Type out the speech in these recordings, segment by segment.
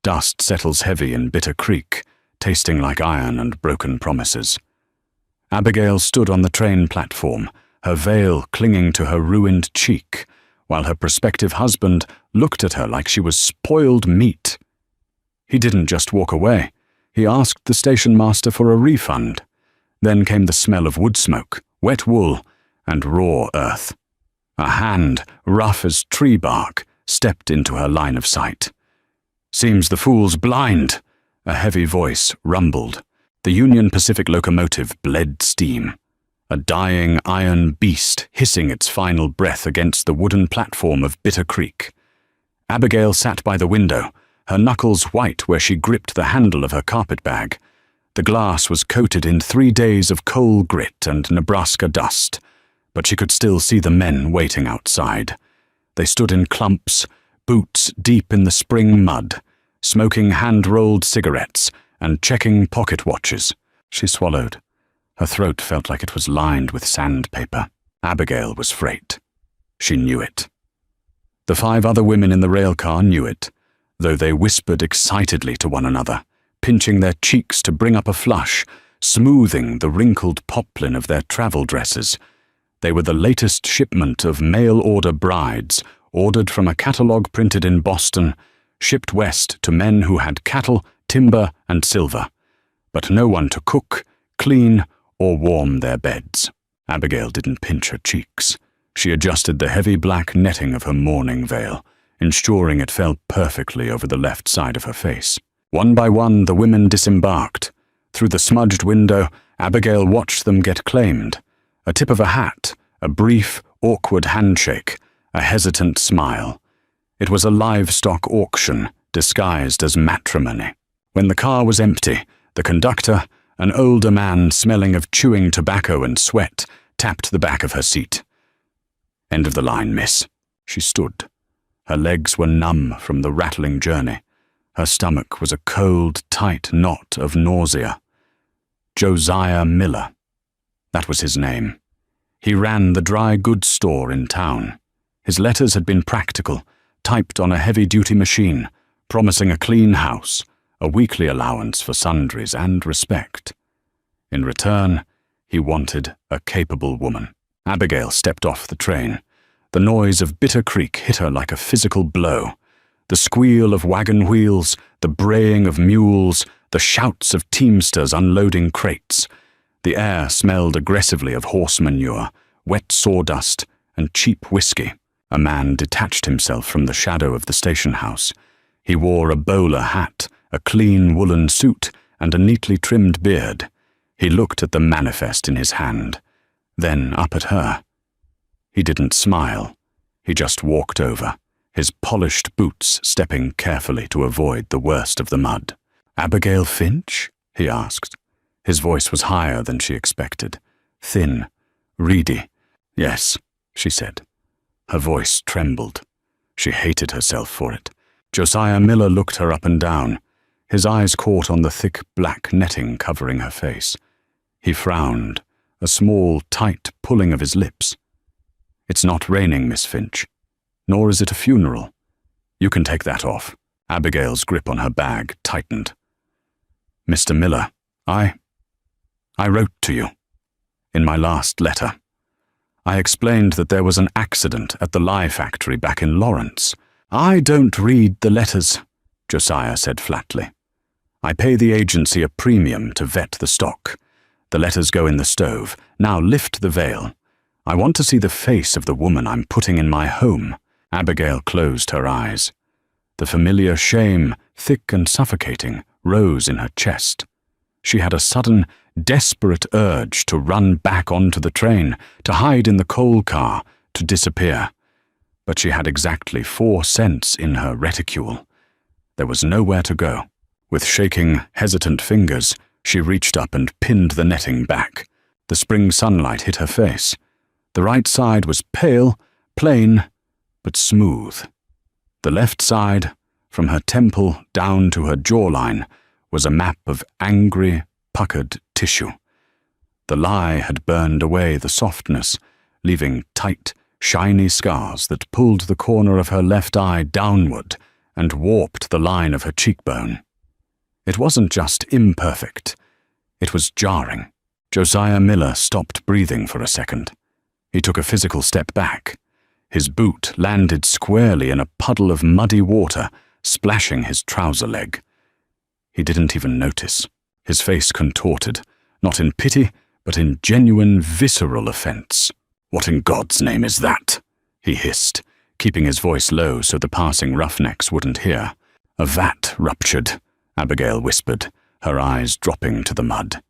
Dust settles heavy in Bitter Creek, tasting like iron and broken promises. Abigail stood on the train platform, her veil clinging to her ruined cheek, while her prospective husband looked at her like she was spoiled meat. He didn't just walk away. He asked the station master for a refund. Then came the smell of wood smoke, wet wool, and raw earth. A hand, rough as tree bark, stepped into her line of sight. "Seems the fool's blind," a heavy voice rumbled. The Union Pacific locomotive bled steam, a dying iron beast hissing its final breath against the wooden platform of Bitter Creek. Abigail sat by the window, her knuckles white where she gripped the handle of her carpetbag. The glass was coated in 3 days of coal grit and Nebraska dust, but she could still see the men waiting outside. They stood in clumps, boots deep in the spring mud, smoking hand-rolled cigarettes and checking pocket watches. She swallowed. Her throat felt like it was lined with sandpaper. Abigail was freight. She knew it. The 5 other women in the railcar knew it, though they whispered excitedly to one another, pinching their cheeks to bring up a flush, smoothing the wrinkled poplin of their travel dresses. They were the latest shipment of mail-order brides, ordered from a catalogue printed in Boston, shipped west to men who had cattle, timber, and silver, but no one to cook, clean, or warm their beds. Abigail didn't pinch her cheeks. She adjusted the heavy black netting of her mourning veil, ensuring it fell perfectly over the left side of her face. One by one, the women disembarked. Through the smudged window, Abigail watched them get claimed. A tip of a hat, a brief, awkward handshake, a hesitant smile. It was a livestock auction, disguised as matrimony. When the car was empty, the conductor, an older man smelling of chewing tobacco and sweat, tapped the back of her seat. "End of the line, miss." She stood. Her legs were numb from the rattling journey. Her stomach was a cold, tight knot of nausea. Josiah Miller. That was his name. He ran the dry goods store in town. His letters had been practical, typed on a heavy-duty machine, promising a clean house, a weekly allowance for sundries, and respect. In return, he wanted a capable woman. Abigail stepped off the train. The noise of Bitter Creek hit her like a physical blow. The squeal of wagon wheels, the braying of mules, the shouts of teamsters unloading crates. The air smelled aggressively of horse manure, wet sawdust, and cheap whiskey. A man detached himself from the shadow of the station house. He wore a bowler hat, a clean woolen suit, and a neatly trimmed beard. He looked at the manifest in his hand, then up at her. He didn't smile. He just walked over, his polished boots stepping carefully to avoid the worst of the mud. "Abigail Finch?" he asked. His voice was higher than she expected, thin, reedy. "Yes," she said. Her voice trembled. She hated herself for it. Josiah Miller looked her up and down. His eyes caught on the thick black netting covering her face. He frowned, a small, tight pulling of his lips. "It's not raining, Miss Finch. Nor is it a funeral. You can take that off." Abigail's grip on her bag tightened. "Mr. Miller, I wrote to you. In my last letter. I explained that there was an accident at the lye factory back in Lawrence." "I don't read the letters," Josiah said flatly. "I pay the agency a premium to vet the stock. The letters go in the stove. Now lift the veil. I want to see the face of the woman I'm putting in my home." Abigail closed her eyes. The familiar shame, thick and suffocating, rose in her chest. She had a sudden, desperate urge to run back onto the train, to hide in the coal car, to disappear. But she had exactly 4 cents in her reticule. There was nowhere to go. With shaking, hesitant fingers, she reached up and pinned the netting back. The spring sunlight hit her face. The right side was pale, plain, but smooth. The left side, from her temple down to her jawline, was a map of angry, puckered tissue. The lye had burned away the softness, leaving tight, shiny scars that pulled the corner of her left eye downward and warped the line of her cheekbone. It wasn't just imperfect, it was jarring. Josiah Miller stopped breathing for a second. He took a physical step back. His boot landed squarely in a puddle of muddy water, splashing his trouser leg. He didn't even notice. His face contorted, not in pity, but in genuine visceral offense. "What in God's name is that?" he hissed, keeping his voice low so the passing roughnecks wouldn't hear. "A vat ruptured," Abigail whispered, her eyes dropping to the mud.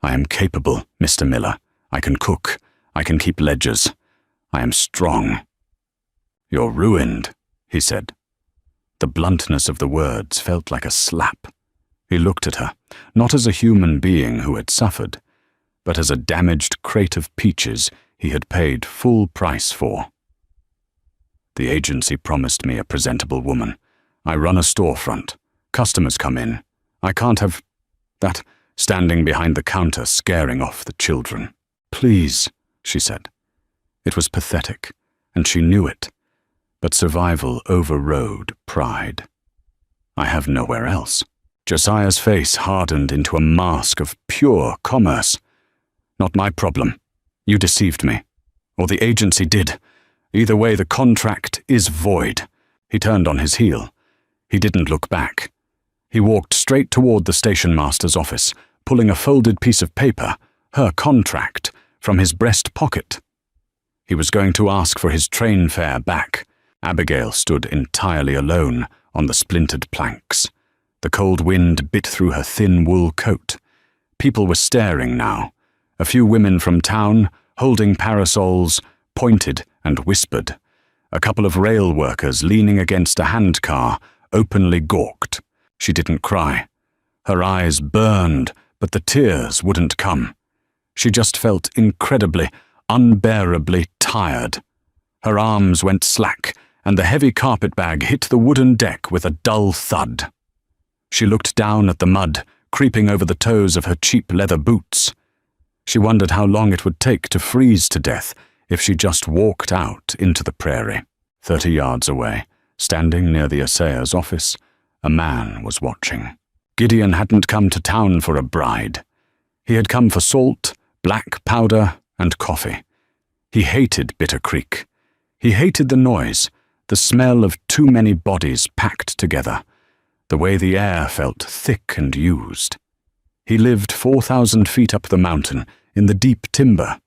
"I am capable, Mr. Miller. I can cook. I can keep ledgers. I am strong." "You're ruined," he said. The bluntness of the words felt like a slap. He looked at her, not as a human being who had suffered, but as a damaged crate of peaches he had paid full price for. "The agency promised me a presentable woman. I run a storefront. Customers come in. I can't have that standing behind the counter scaring off the children." "Please," she said. It was pathetic, and she knew it, but survival overrode pride. "I have nowhere else." Josiah's face hardened into a mask of pure commerce. "Not my problem. You deceived me. Or the agency did. Either way, the contract is void." He turned on his heel. He didn't look back. He walked straight toward the station master's office, pulling a folded piece of paper, her contract, from his breast pocket. He was going to ask for his train fare back. Abigail stood entirely alone on the splintered planks. The cold wind bit through her thin wool coat. People were staring now. A few women from town, holding parasols, pointed and whispered. A couple of rail workers leaning against a handcar openly gawked. She didn't cry. Her eyes burned, but the tears wouldn't come. She just felt incredibly, unbearably tired. Her arms went slack, and the heavy carpetbag hit the wooden deck with a dull thud. She looked down at the mud, creeping over the toes of her cheap leather boots. She wondered how long it would take to freeze to death if she just walked out into the prairie. 30 yards away, standing near the assayer's office, a man was watching. Gideon hadn't come to town for a bride. He had come for salt, black powder, and coffee. He hated Bitter Creek. He hated the noise, the smell of too many bodies packed together, the way the air felt thick and used. He lived 4,000 feet up the mountain, in the deep timber,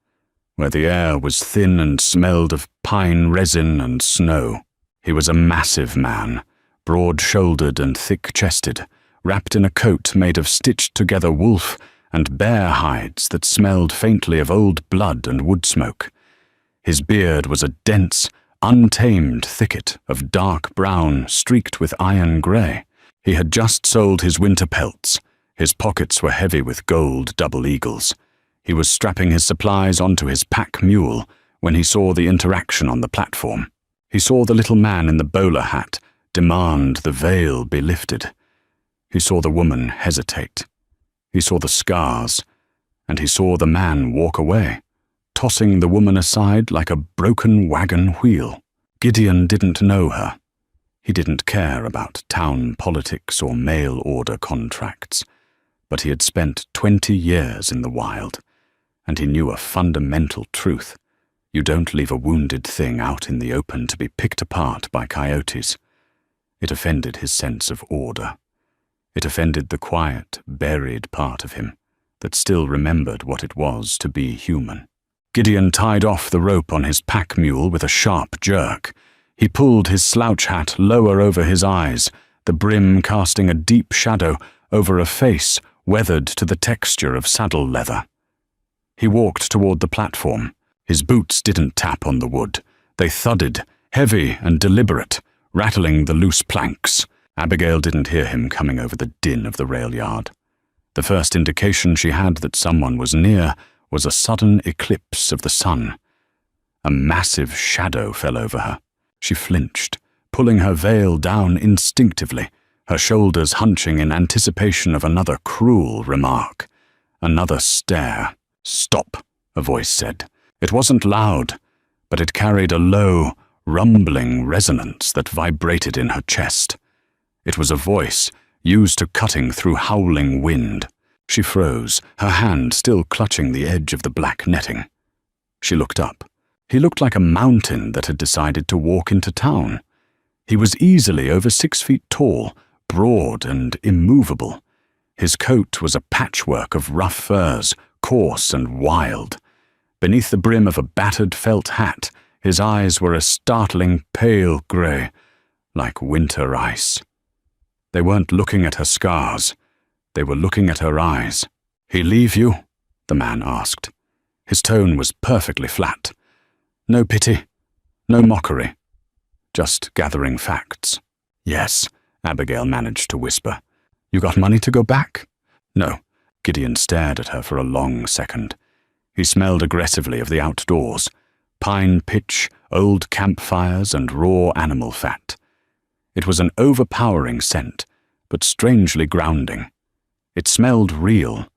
where the air was thin and smelled of pine resin and snow. He was a massive man, broad-shouldered and thick-chested, wrapped in a coat made of stitched-together wolf and bear hides that smelled faintly of old blood and wood smoke. His beard was a dense, untamed thicket of dark brown streaked with iron grey. He had just sold his winter pelts. His pockets were heavy with gold double eagles. He was strapping his supplies onto his pack mule when he saw the interaction on the platform. He saw the little man in the bowler hat demand the veil be lifted. He saw the woman hesitate. He saw the scars, and he saw the man walk away, tossing the woman aside like a broken wagon wheel. Gideon didn't know her. He didn't care about town politics or mail order contracts, but he had spent 20 years in the wild, and he knew a fundamental truth. You don't leave a wounded thing out in the open to be picked apart by coyotes. It offended his sense of order. It offended the quiet, buried part of him that still remembered what it was to be human. Gideon tied off the rope on his pack mule with a sharp jerk. He pulled his slouch hat lower over his eyes, the brim casting a deep shadow over a face weathered to the texture of saddle leather. He walked toward the platform. His boots didn't tap on the wood. They thudded, heavy and deliberate, rattling the loose planks. Abigail didn't hear him coming over the din of the rail yard. The first indication she had that someone was near was a sudden eclipse of the sun. A massive shadow fell over her. She flinched, pulling her veil down instinctively, her shoulders hunching in anticipation of another cruel remark. Another stare. "Stop," a voice said. It wasn't loud, but it carried a low, rumbling resonance that vibrated in her chest. It was a voice used to cutting through howling wind. She froze, her hand still clutching the edge of the black netting. She looked up. He looked like a mountain that had decided to walk into town. He was easily over 6 feet tall, broad and immovable. His coat was a patchwork of rough furs, coarse and wild. Beneath the brim of a battered felt hat, his eyes were a startling pale grey, like winter ice. They weren't looking at her scars. They were looking at her eyes. "He leave you?" the man asked. His tone was perfectly flat. No pity, no mockery, just gathering facts. "Yes," Abigail managed to whisper. "You got money to go back?" "No." Gideon stared at her for a long second. He smelled aggressively of the outdoors, pine pitch, old campfires, and raw animal fat. It was an overpowering scent, but strangely grounding. It smelled real,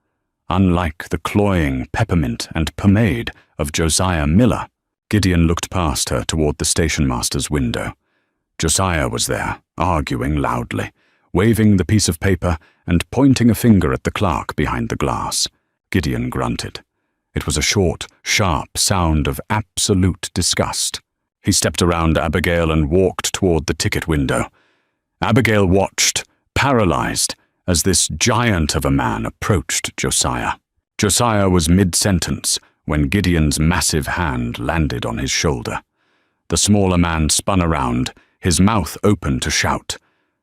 unlike the cloying peppermint and pomade of Josiah Miller. Gideon looked past her toward the stationmaster's window. Josiah was there, arguing loudly, waving the piece of paper and pointing a finger at the clerk behind the glass. Gideon grunted. It was a short, sharp sound of absolute disgust. He stepped around Abigail and walked toward the ticket window. Abigail watched, paralyzed, as this giant of a man approached Josiah. Josiah was mid-sentence when Gideon's massive hand landed on his shoulder. The smaller man spun around, his mouth open to shout,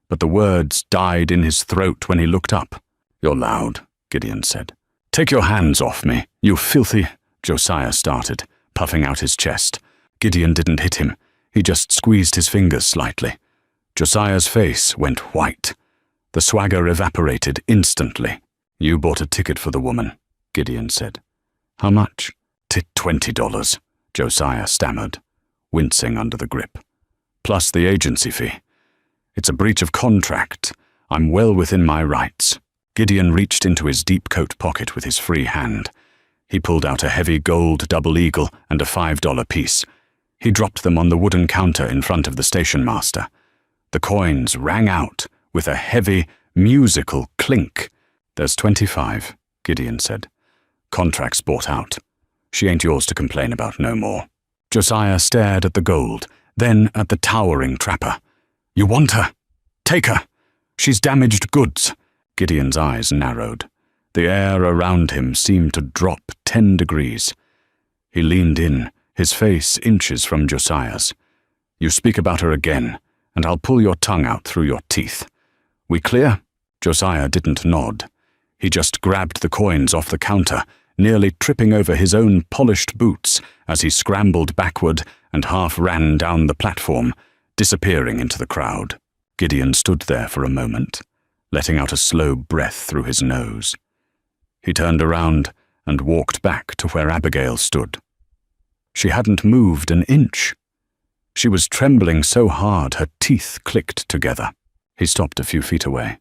but the words died in his throat when he looked up. "You're loud," Gideon said. "Take your hands off me, you filthy—" Josiah started, puffing out his chest. Gideon didn't hit him. He just squeezed his fingers slightly. Josiah's face went white. The swagger evaporated instantly. "You bought a ticket for the woman," Gideon said. "How much?" $20, Josiah stammered, wincing under the grip. "Plus the agency fee. It's a breach of contract. I'm well within my rights." Gideon reached into his deep coat pocket with his free hand. He pulled out a heavy gold double eagle and a $5 piece. He dropped them on the wooden counter in front of the station master. The coins rang out with a heavy, musical clink. "There's 25, Gideon said. "Contract's bought out. She ain't yours to complain about no more." Josiah stared at the gold, then at the towering trapper. "You want her? Take her. She's damaged goods." Gideon's eyes narrowed. The air around him seemed to drop 10 degrees. He leaned in, his face inches from Josiah's. "You speak about her again, and I'll pull your tongue out through your teeth. We clear?" Josiah didn't nod. He just grabbed the coins off the counter, nearly tripping over his own polished boots as he scrambled backward and half ran down the platform, disappearing into the crowd. Gideon stood there for a moment, letting out a slow breath through his nose. He turned around and walked back to where Abigail stood. She hadn't moved an inch. She was trembling so hard her teeth clicked together. He stopped a few feet away.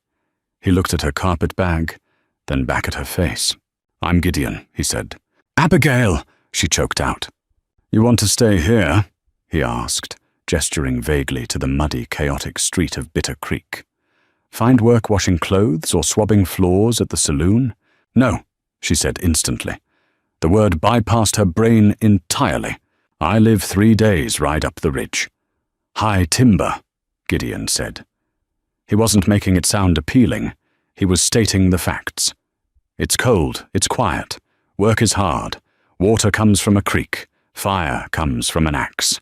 He looked at her carpet bag, then back at her face. "I'm Gideon," he said. "Abigail!" she choked out. "You want to stay here?" he asked, gesturing vaguely to the muddy, chaotic street of Bitter Creek. "Find work washing clothes or swabbing floors at the saloon?" "No," she said instantly. The word bypassed her brain entirely. "I live 3 days ride up the ridge." "High timber," Gideon said. He wasn't making it sound appealing. He was stating the facts. "It's cold, it's quiet. Work is hard. Water comes from a creek. Fire comes from an axe.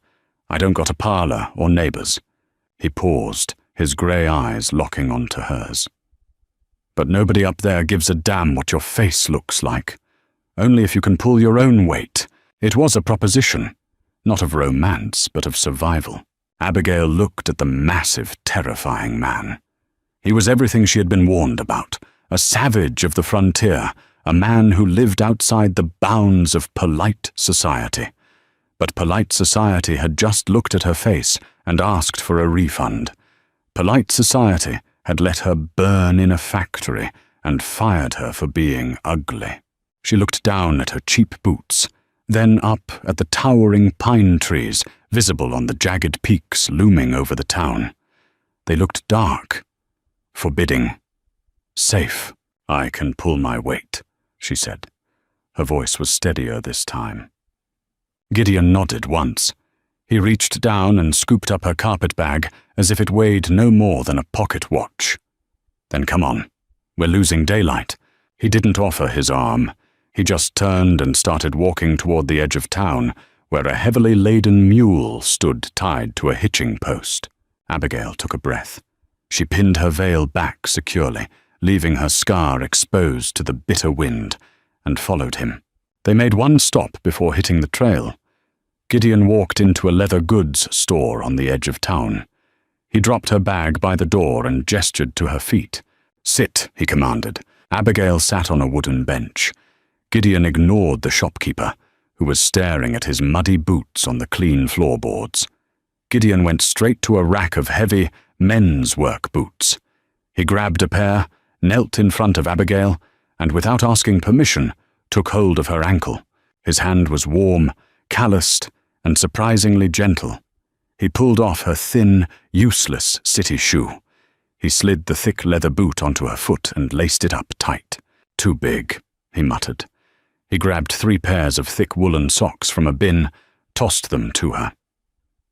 I don't got a parlor or neighbors." He paused, his grey eyes locking onto hers. "But nobody up there gives a damn what your face looks like. Only if you can pull your own weight." It was a proposition, not of romance, but of survival. Abigail looked at the massive, terrifying man. He was everything she had been warned about, a savage of the frontier, a man who lived outside the bounds of polite society. But polite society had just looked at her face and asked for a refund. Polite society had let her burn in a factory and fired her for being ugly. She looked down at her cheap boots, then up at the towering pine trees visible on the jagged peaks looming over the town. They looked dark, forbidding, safe. "I can pull my weight," she said. Her voice was steadier this time. Gideon nodded once. He reached down and scooped up her carpet bag as if it weighed no more than a pocket watch. "Then come on. We're losing daylight." He didn't offer his arm. He just turned and started walking toward the edge of town, where a heavily laden mule stood tied to a hitching post. Abigail took a breath. She pinned her veil back securely, leaving her scar exposed to the bitter wind, and followed him. They made one stop before hitting the trail. Gideon walked into a leather goods store on the edge of town. He dropped her bag by the door and gestured to her feet. "Sit," he commanded. Abigail sat on a wooden bench. Gideon ignored the shopkeeper, who was staring at his muddy boots on the clean floorboards. Gideon went straight to a rack of heavy men's work boots. He grabbed a pair, knelt in front of Abigail, and without asking permission, took hold of her ankle. His hand was warm, calloused, and surprisingly gentle. He pulled off her thin, useless city shoe. He slid the thick leather boot onto her foot and laced it up tight. "Too big," he muttered. He grabbed 3 pairs of thick woolen socks from a bin, tossed them to her.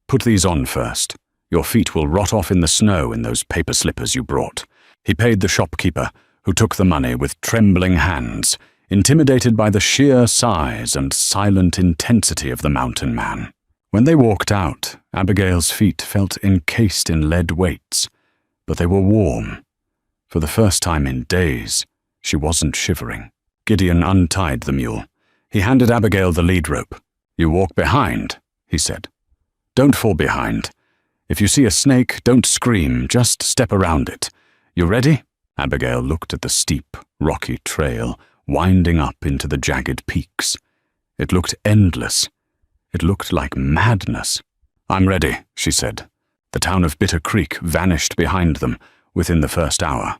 "Put these on first. Your feet will rot off in the snow in those paper slippers you brought." He paid the shopkeeper, who took the money with trembling hands, intimidated by the sheer size and silent intensity of the mountain man. When they walked out, Abigail's feet felt encased in lead weights, but they were warm. For the first time in days, she wasn't shivering. Gideon untied the mule. He handed Abigail the lead rope. "You walk behind," he said. "Don't fall behind. If you see a snake, don't scream, just step around it. You ready?" Abigail looked at the steep, rocky trail winding up into the jagged peaks. It looked endless. It looked like madness. "I'm ready," she said. The town of Bitter Creek vanished behind them within the first hour,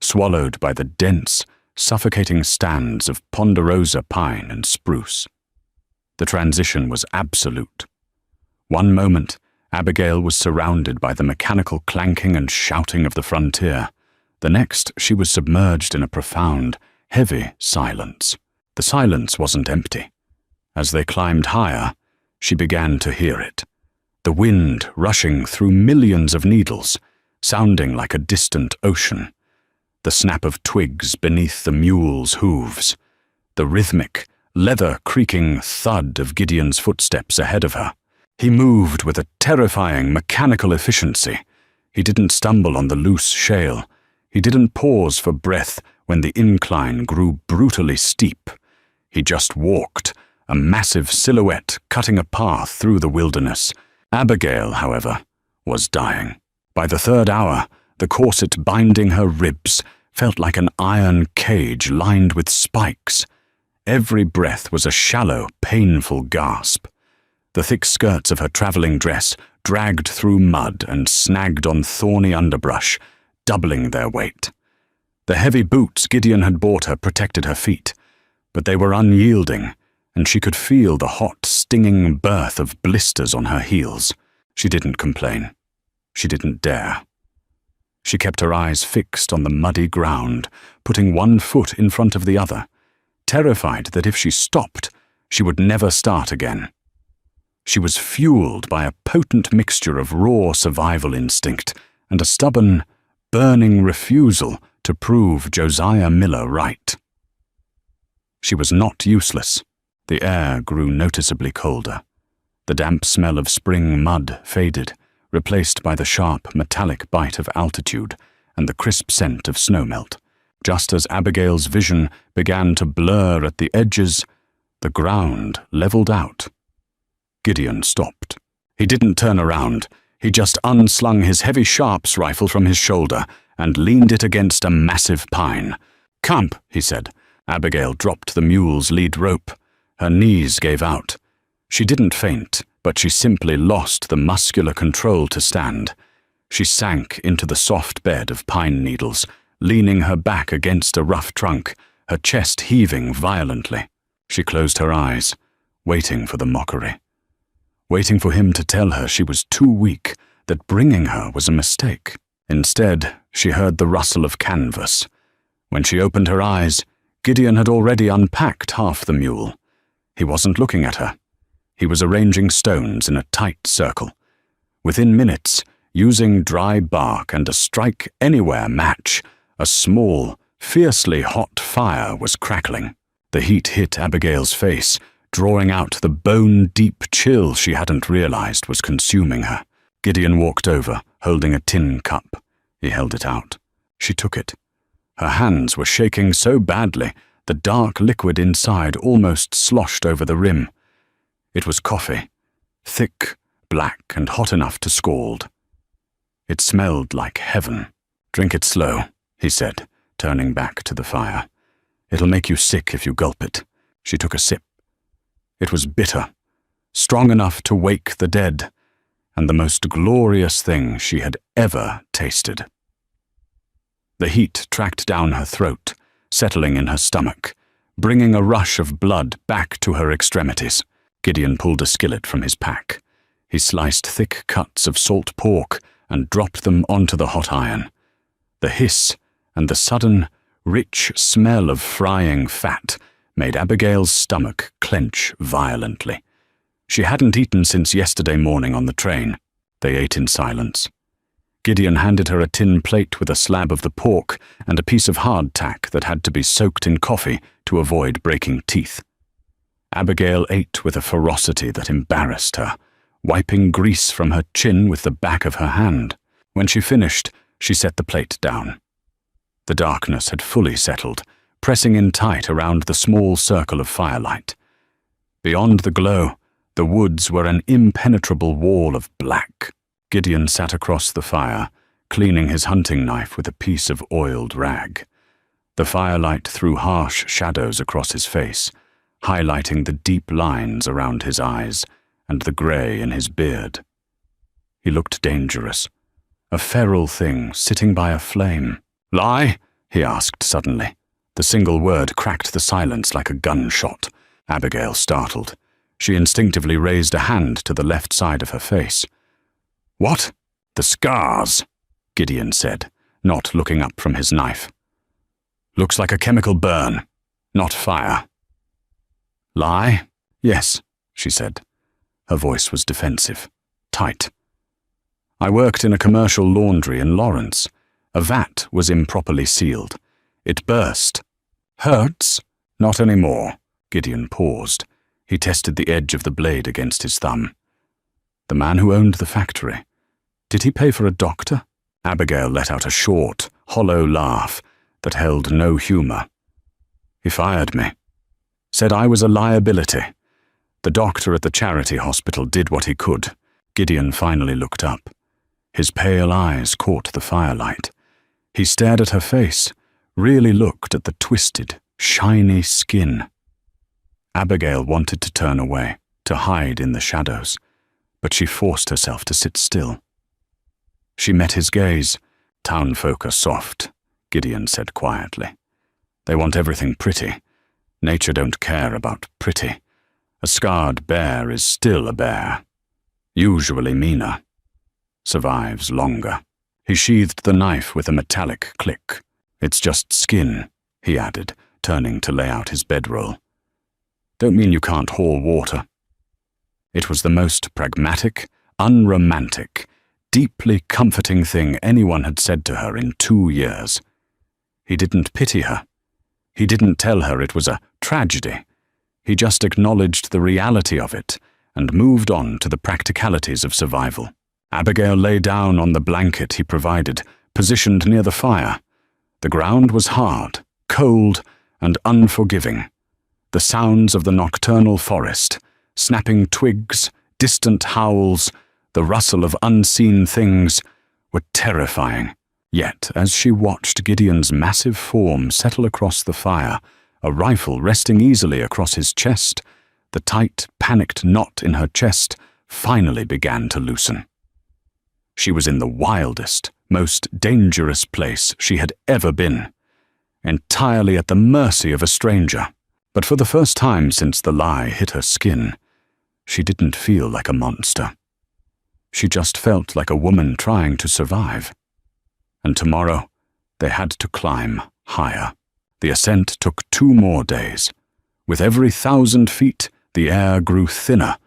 swallowed by the dense, suffocating stands of ponderosa pine and spruce. The transition was absolute. One moment, Abigail was surrounded by the mechanical clanking and shouting of the frontier. The next, she was submerged in a profound, heavy silence. The silence wasn't empty. As they climbed higher, she began to hear it. The wind rushing through millions of needles, sounding like a distant ocean. The snap of twigs beneath the mule's hooves. The rhythmic, leather-creaking thud of Gideon's footsteps ahead of her. He moved with a terrifying mechanical efficiency. He didn't stumble on the loose shale. He didn't pause for breath when the incline grew brutally steep. He just walked, a massive silhouette cutting a path through the wilderness. Abigail, however, was dying. By the 3rd hour, the corset binding her ribs felt like an iron cage lined with spikes. Every breath was a shallow, painful gasp. The thick skirts of her traveling dress dragged through mud and snagged on thorny underbrush, doubling their weight. The heavy boots Gideon had bought her protected her feet, but they were unyielding, and she could feel the hot, stinging birth of blisters on her heels. She didn't complain. She didn't dare. She kept her eyes fixed on the muddy ground, putting one foot in front of the other, terrified that if she stopped, she would never start again. She was fueled by a potent mixture of raw survival instinct and a stubborn, burning refusal to prove Josiah Miller right. She was not useless. The air grew noticeably colder. The damp smell of spring mud faded, replaced by the sharp, metallic bite of altitude and the crisp scent of snowmelt. Just as Abigail's vision began to blur at the edges, the ground leveled out. Gideon stopped. He didn't turn around. He just unslung his heavy sharps rifle from his shoulder and leaned it against a massive pine. "Camp," he said. Abigail dropped the mule's lead rope. Her knees gave out. She didn't faint, but she simply lost the muscular control to stand. She sank into the soft bed of pine needles, leaning her back against a rough trunk, her chest heaving violently. She closed her eyes, waiting for the mockery. Waiting for him to tell her she was too weak, that bringing her was a mistake. Instead, she heard the rustle of canvas. When she opened her eyes, Gideon had already unpacked half the mule. He wasn't looking at her. He was arranging stones in a tight circle. Within minutes, using dry bark and a strike-anywhere match, a small, fiercely hot fire was crackling. The heat hit Abigail's face, drawing out the bone-deep chill she hadn't realized was consuming her. Gideon walked over, holding a tin cup. He held it out. She took it. Her hands were shaking so badly, the dark liquid inside almost sloshed over the rim. It was coffee, thick, black, and hot enough to scald. It smelled like heaven. "Drink it slow," he said, turning back to the fire. "It'll make you sick if you gulp it." She took a sip. It was bitter, strong enough to wake the dead, and the most glorious thing she had ever tasted. The heat tracked down her throat, settling in her stomach, bringing a rush of blood back to her extremities. Gideon pulled a skillet from his pack. He sliced thick cuts of salt pork and dropped them onto the hot iron. The hiss and the sudden, rich smell of frying fat made Abigail's stomach clench violently. She hadn't eaten since yesterday morning on the train. They ate in silence. Gideon handed her a tin plate with a slab of the pork and a piece of hardtack that had to be soaked in coffee to avoid breaking teeth. Abigail ate with a ferocity that embarrassed her, wiping grease from her chin with the back of her hand. When she finished, she set the plate down. The darkness had fully settled, pressing in tight around the small circle of firelight. Beyond the glow, the woods were an impenetrable wall of black. Gideon sat across the fire, cleaning his hunting knife with a piece of oiled rag. The firelight threw harsh shadows across his face, highlighting the deep lines around his eyes and the grey in his beard. He looked dangerous, a feral thing sitting by a flame. "Lie?" he asked suddenly. The single word cracked the silence like a gunshot. Abigail startled. She instinctively raised a hand to the left side of her face. "What?" "The scars," Gideon said, not looking up from his knife. "Looks like a chemical burn, not fire." "Lie?" "Yes," she said. Her voice was defensive, tight. "I worked in a commercial laundry in Lawrence. A vat was improperly sealed. It burst." "Hurts?" "Not anymore." Gideon paused. He tested the edge of the blade against his thumb. "The man who owned the factory. Did he pay for a doctor?" Abigail let out a short, hollow laugh that held no humor. "He fired me. Said I was a liability. The doctor at the charity hospital did what he could." Gideon finally looked up. His pale eyes caught the firelight. He stared at her face, really looked at the twisted, shiny skin. Abigail wanted to turn away, to hide in the shadows, but she forced herself to sit still. She met his gaze. "Townfolk are soft," Gideon said quietly. "They want everything pretty. Nature don't care about pretty. A scarred bear is still a bear. Usually meaner. Survives longer." He sheathed the knife with a metallic click. "It's just skin," he added, turning to lay out his bedroll. "Don't mean you can't haul water." It was the most pragmatic, unromantic, deeply comforting thing anyone had said to her in 2 years. He didn't pity her. He didn't tell her it was a tragedy. He just acknowledged the reality of it and moved on to the practicalities of survival. Abigail lay down on the blanket he provided, positioned near the fire. The ground was hard, cold, and unforgiving. The sounds of the nocturnal forest, snapping twigs, distant howls, the rustle of unseen things, were terrifying. Yet, as she watched Gideon's massive form settle across the fire, a rifle resting easily across his chest, the tight, panicked knot in her chest finally began to loosen. She was in the wildest, most dangerous place she had ever been, entirely at the mercy of a stranger. But for the first time since the lie hit her skin, she didn't feel like a monster. She just felt like a woman trying to survive. And tomorrow, they had to climb higher. The ascent took 2 more days. With every 1,000 feet, the air grew thinner,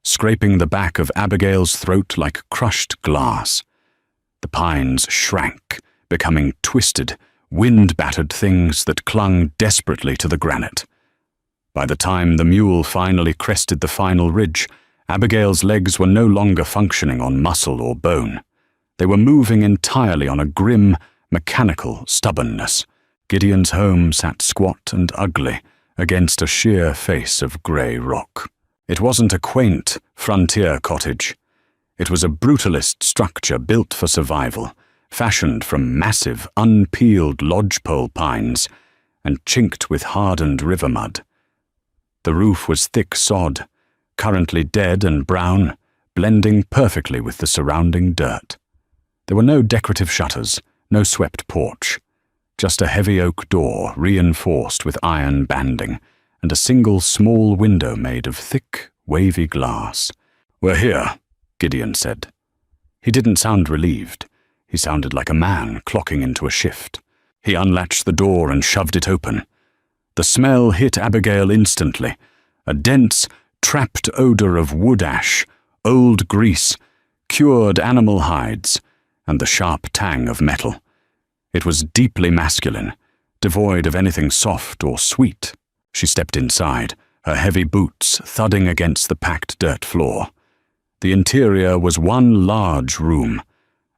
scraping the back of Abigail's throat like crushed glass. The pines shrank, becoming twisted, wind-battered things that clung desperately to the granite. By the time the mule finally crested the final ridge, Abigail's legs were no longer functioning on muscle or bone. They were moving entirely on a grim, mechanical stubbornness. Gideon's home sat squat and ugly against a sheer face of grey rock. It wasn't a quaint frontier cottage. It was a brutalist structure built for survival, fashioned from massive, unpeeled lodgepole pines and chinked with hardened river mud. The roof was thick sod, currently dead and brown, blending perfectly with the surrounding dirt. There were no decorative shutters, no swept porch, just a heavy oak door reinforced with iron banding and a single small window made of thick, wavy glass. "We're here," Gideon said. He didn't sound relieved. He sounded like a man clocking into a shift. He unlatched the door and shoved it open. The smell hit Abigail instantly, a dense, trapped odor of wood ash, old grease, cured animal hides, and the sharp tang of metal. It was deeply masculine, devoid of anything soft or sweet. She stepped inside, her heavy boots thudding against the packed dirt floor. The interior was one large room.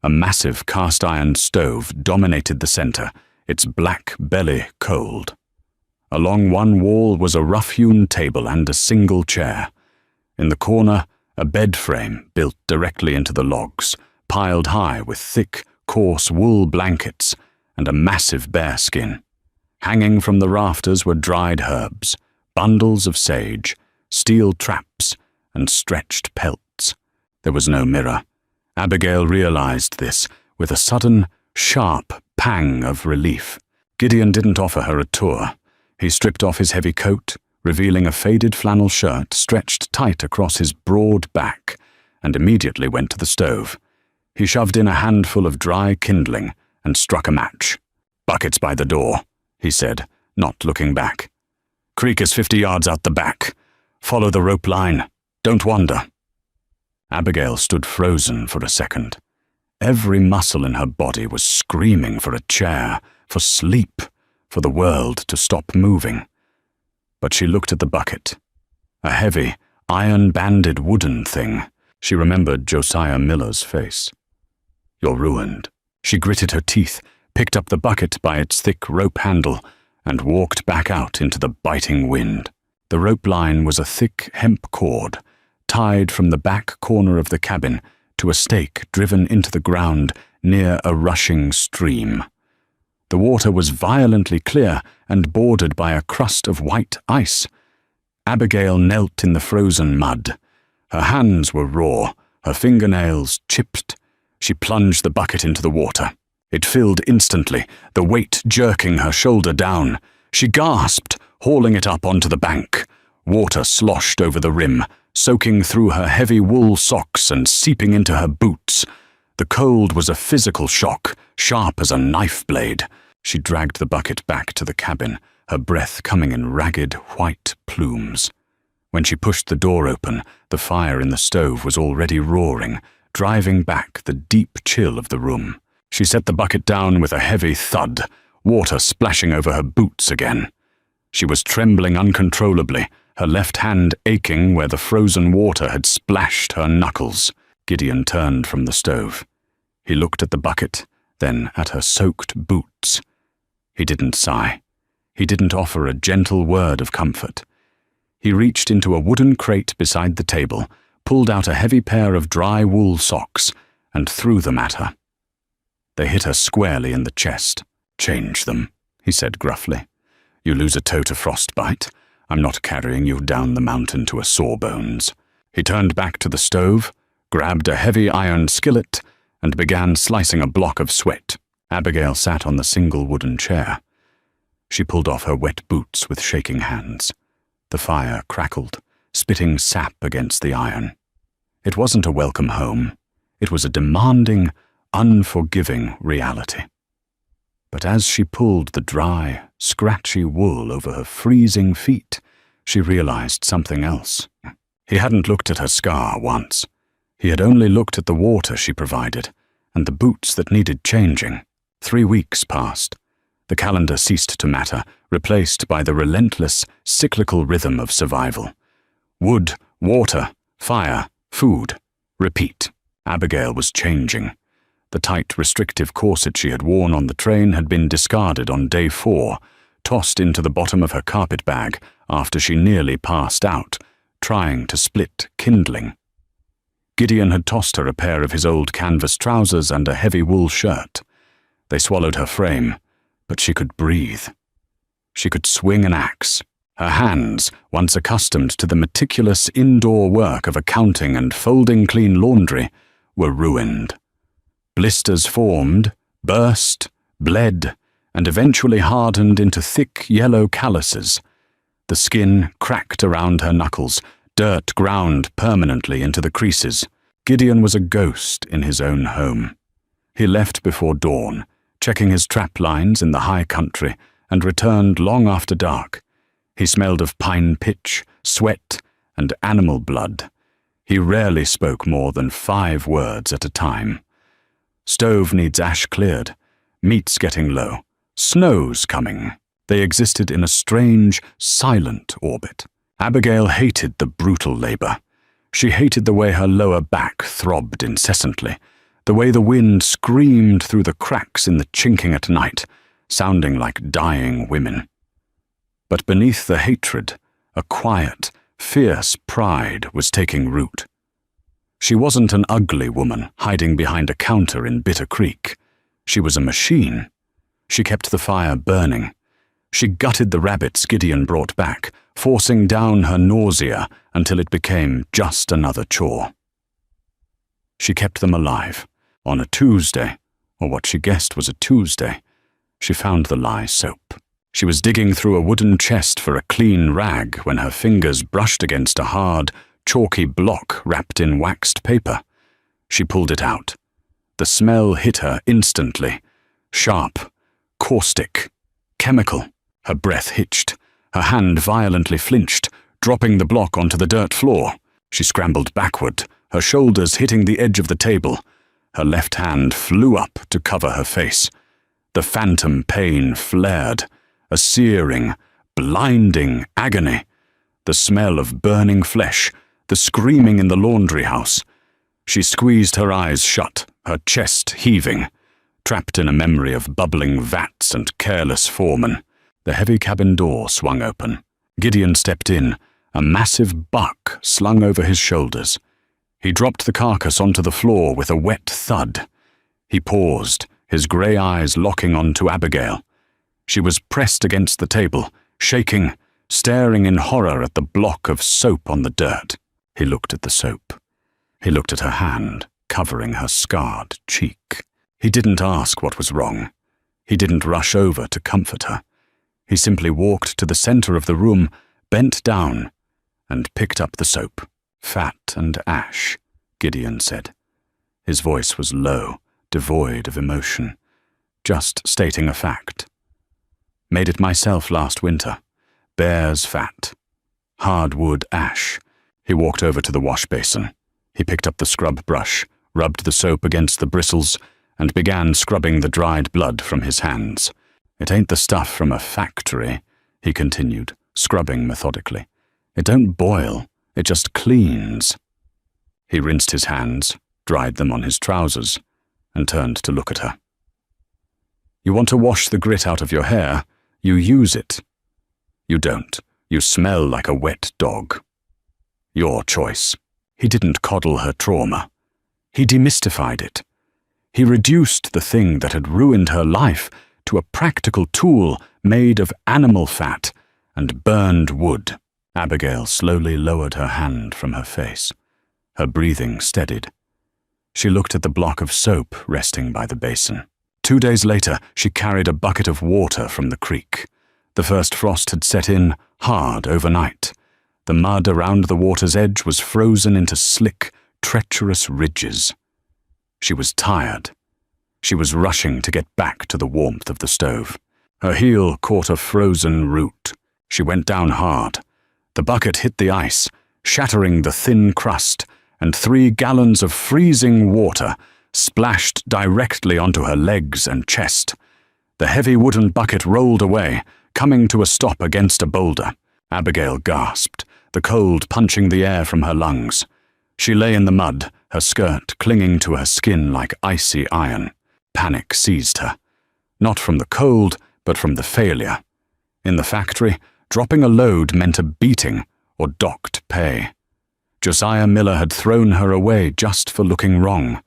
A massive cast-iron stove dominated the center, its black belly cold. Along one wall was a rough-hewn table and a single chair. In the corner, a bed frame built directly into the logs, piled high with thick, coarse wool blankets and a massive bearskin. Hanging from the rafters were dried herbs, bundles of sage, steel traps, and stretched pelts. There was no mirror. Abigail realized this with a sudden, sharp pang of relief. Gideon didn't offer her a tour. He stripped off his heavy coat, revealing a faded flannel shirt stretched tight across his broad back, and immediately went to the stove. He shoved in a handful of dry kindling and struck a match. "Buckets by the door," he said, not looking back. "Creek is 50 yards out the back. Follow the rope line. Don't wander." Abigail stood frozen for a second. Every muscle in her body was screaming for a chair, for sleep, for the world to stop moving. But she looked at the bucket. A heavy, iron-banded wooden thing. She remembered Josiah Miller's face. "You're ruined." She gritted her teeth, picked up the bucket by its thick rope handle, and walked back out into the biting wind. The rope line was a thick hemp cord, tied from the back corner of the cabin to a stake driven into the ground near a rushing stream. The water was violently clear and bordered by a crust of white ice. Abigail knelt in the frozen mud. Her hands were raw, her fingernails chipped. She plunged the bucket into the water. It filled instantly, the weight jerking her shoulder down. She gasped, hauling it up onto the bank. Water sloshed over the rim, soaking through her heavy wool socks and seeping into her boots. The cold was a physical shock, sharp as a knife blade. She dragged the bucket back to the cabin, her breath coming in ragged, white plumes. When she pushed the door open, the fire in the stove was already roaring, driving back the deep chill of the room. She set the bucket down with a heavy thud, water splashing over her boots again. She was trembling uncontrollably, her left hand aching where the frozen water had splashed her knuckles. Gideon turned from the stove. He looked at the bucket, then at her soaked boots. He didn't sigh. He didn't offer a gentle word of comfort. He reached into a wooden crate beside the table, pulled out a heavy pair of dry wool socks, and threw them at her. They hit her squarely in the chest. "Change them," he said gruffly. "You lose a toe to frostbite. I'm not carrying you down the mountain to a sawbones." He turned back to the stove, grabbed a heavy iron skillet, and began slicing a block of sweat. Abigail sat on the single wooden chair. She pulled off her wet boots with shaking hands. The fire crackled, spitting sap against the iron. It wasn't a welcome home. It was a demanding, unforgiving reality. But as she pulled the dry, scratchy wool over her freezing feet, she realized something else. He hadn't looked at her scar once. He had only looked at the water she provided, and the boots that needed changing. 3 weeks passed. The calendar ceased to matter, replaced by the relentless, cyclical rhythm of survival. Wood, water, fire, food. Repeat. Abigail was changing. The tight, restrictive corset she had worn on the train had been discarded on day 4, tossed into the bottom of her carpet bag after she nearly passed out, trying to split kindling. Gideon had tossed her a pair of his old canvas trousers and a heavy wool shirt. They swallowed her frame, but she could breathe. She could swing an axe. Her hands, once accustomed to the meticulous indoor work of accounting and folding clean laundry, were ruined. Blisters formed, burst, bled, and eventually hardened into thick yellow calluses. The skin cracked around her knuckles, dirt ground permanently into the creases. Gideon was a ghost in his own home. He left before dawn, checking his trap lines in the high country, and returned long after dark. He smelled of pine pitch, sweat, and animal blood. He rarely spoke more than 5 words at a time. Stove needs ash cleared. Meat's getting low. Snow's coming. They existed in a strange, silent orbit. Abigail hated the brutal labor. She hated the way her lower back throbbed incessantly, the way the wind screamed through the cracks in the chinking at night, sounding like dying women. But beneath the hatred, a quiet, fierce pride was taking root. She wasn't an ugly woman hiding behind a counter in Bitter Creek. She was a machine. She kept the fire burning. She gutted the rabbits Gideon brought back, forcing down her nausea until it became just another chore. She kept them alive. On a Tuesday, or what she guessed was a Tuesday, she found the lye soap. She was digging through a wooden chest for a clean rag when her fingers brushed against a hard, chalky block wrapped in waxed paper. She pulled it out. The smell hit her instantly. Sharp, caustic, chemical. Her breath hitched. Her hand violently flinched, dropping the block onto the dirt floor. She scrambled backward, her shoulders hitting the edge of the table. Her left hand flew up to cover her face. The phantom pain flared, a searing, blinding agony. The smell of burning flesh, the screaming in the laundry house. She squeezed her eyes shut, her chest heaving, trapped in a memory of bubbling vats and careless foremen. The heavy cabin door swung open. Gideon stepped in, a massive buck slung over his shoulders. He dropped the carcass onto the floor with a wet thud. He paused, his grey eyes locking onto Abigail. She was pressed against the table, shaking, staring in horror at the block of soap on the dirt. He looked at the soap. He looked at her hand, covering her scarred cheek. He didn't ask what was wrong. He didn't rush over to comfort her. He simply walked to the center of the room, bent down, and picked up the soap. Fat and ash, Gideon said. His voice was low, devoid of emotion, just stating a fact. Made it myself last winter. Bear's fat. Hardwood ash. He walked over to the wash basin. He picked up the scrub brush, rubbed the soap against the bristles, and began scrubbing the dried blood from his hands. It ain't the stuff from a factory, he continued, scrubbing methodically. It don't boil, it just cleans. He rinsed his hands, dried them on his trousers, and turned to look at her. You want to wash the grit out of your hair, you use it. You don't. You smell like a wet dog. Your choice. He didn't coddle her trauma. He demystified it. He reduced the thing that had ruined her life to a practical tool made of animal fat and burned wood. Abigail slowly lowered her hand from her face. Her breathing steadied. She looked at the block of soap resting by the basin. 2 days later, she carried a bucket of water from the creek. The first frost had set in hard overnight. The mud around the water's edge was frozen into slick, treacherous ridges. She was tired. She was rushing to get back to the warmth of the stove. Her heel caught a frozen root. She went down hard. The bucket hit the ice, shattering the thin crust, and 3 gallons of freezing water splashed directly onto her legs and chest. The heavy wooden bucket rolled away, coming to a stop against a boulder. Abigail gasped, the cold punching the air from her lungs. She lay in the mud, her skirt clinging to her skin like icy iron. Panic seized her. Not from the cold, but from the failure. In the factory, dropping a load meant a beating or docked pay. Josiah Miller had thrown her away just for looking wrong.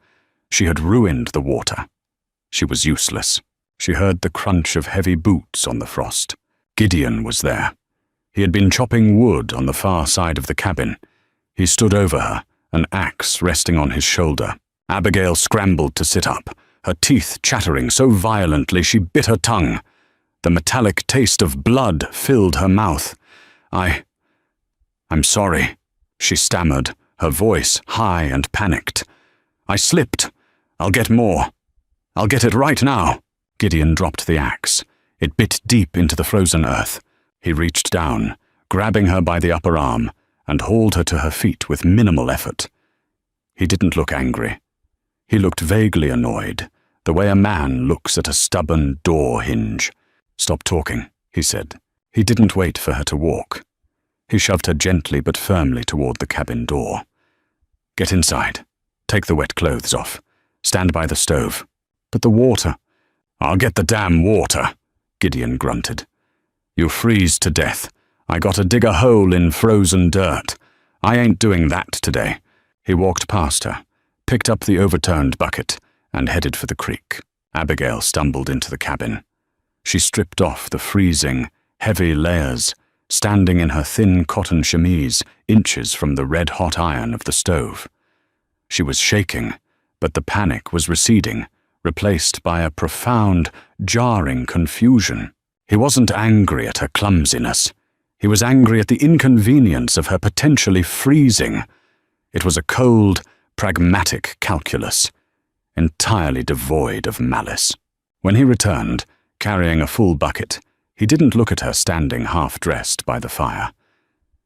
She had ruined the water. She was useless. She heard the crunch of heavy boots on the frost. Gideon was there. He had been chopping wood on the far side of the cabin. He stood over her, an axe resting on his shoulder. Abigail scrambled to sit up, her teeth chattering so violently she bit her tongue. The metallic taste of blood filled her mouth. I'm sorry, she stammered, her voice high and panicked. I slipped. I'll get more. I'll get it right now. Gideon dropped the axe. It bit deep into the frozen earth. He reached down, grabbing her by the upper arm, and hauled her to her feet with minimal effort. He didn't look angry. He looked vaguely annoyed, the way a man looks at a stubborn door hinge. Stop talking, he said. He didn't wait for her to walk. He shoved her gently but firmly toward the cabin door. Get inside. Take the wet clothes off. Stand by the stove. But the water. I'll get the damn water, Gideon grunted. You'll freeze to death. I gotta dig a hole in frozen dirt. I ain't doing that today. He walked past her, picked up the overturned bucket, and headed for the creek. Abigail stumbled into the cabin. She stripped off the freezing, heavy layers, standing in her thin cotton chemise, inches from the red-hot iron of the stove. She was shaking, but the panic was receding, replaced by a profound, jarring confusion. He wasn't angry at her clumsiness. He was angry at the inconvenience of her potentially freezing. It was a cold, pragmatic calculus, entirely devoid of malice. When he returned, carrying a full bucket, he didn't look at her standing half-dressed by the fire.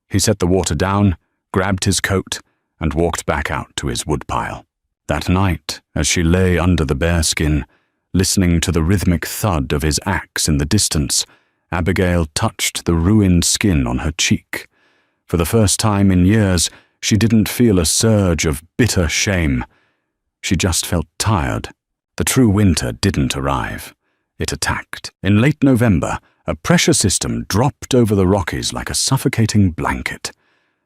He set the water down, grabbed his coat, and walked back out to his woodpile. That night, as she lay under the bearskin, listening to the rhythmic thud of his axe in the distance, Abigail touched the ruined skin on her cheek. For the first time in years, she didn't feel a surge of bitter shame. She just felt tired. The true winter didn't arrive. It attacked. In late November, a pressure system dropped over the Rockies like a suffocating blanket.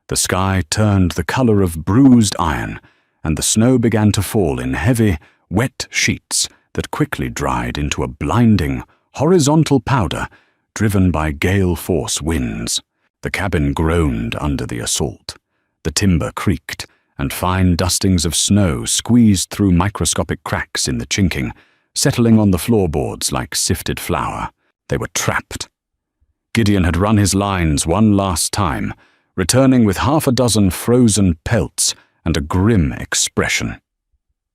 The sky turned the color of bruised iron, and the snow began to fall in heavy, wet sheets that quickly dried into a blinding, horizontal powder driven by gale-force winds. The cabin groaned under the assault. The timber creaked, and fine dustings of snow squeezed through microscopic cracks in the chinking, settling on the floorboards like sifted flour. They were trapped. Gideon had run his lines one last time, returning with 6 frozen pelts and a grim expression.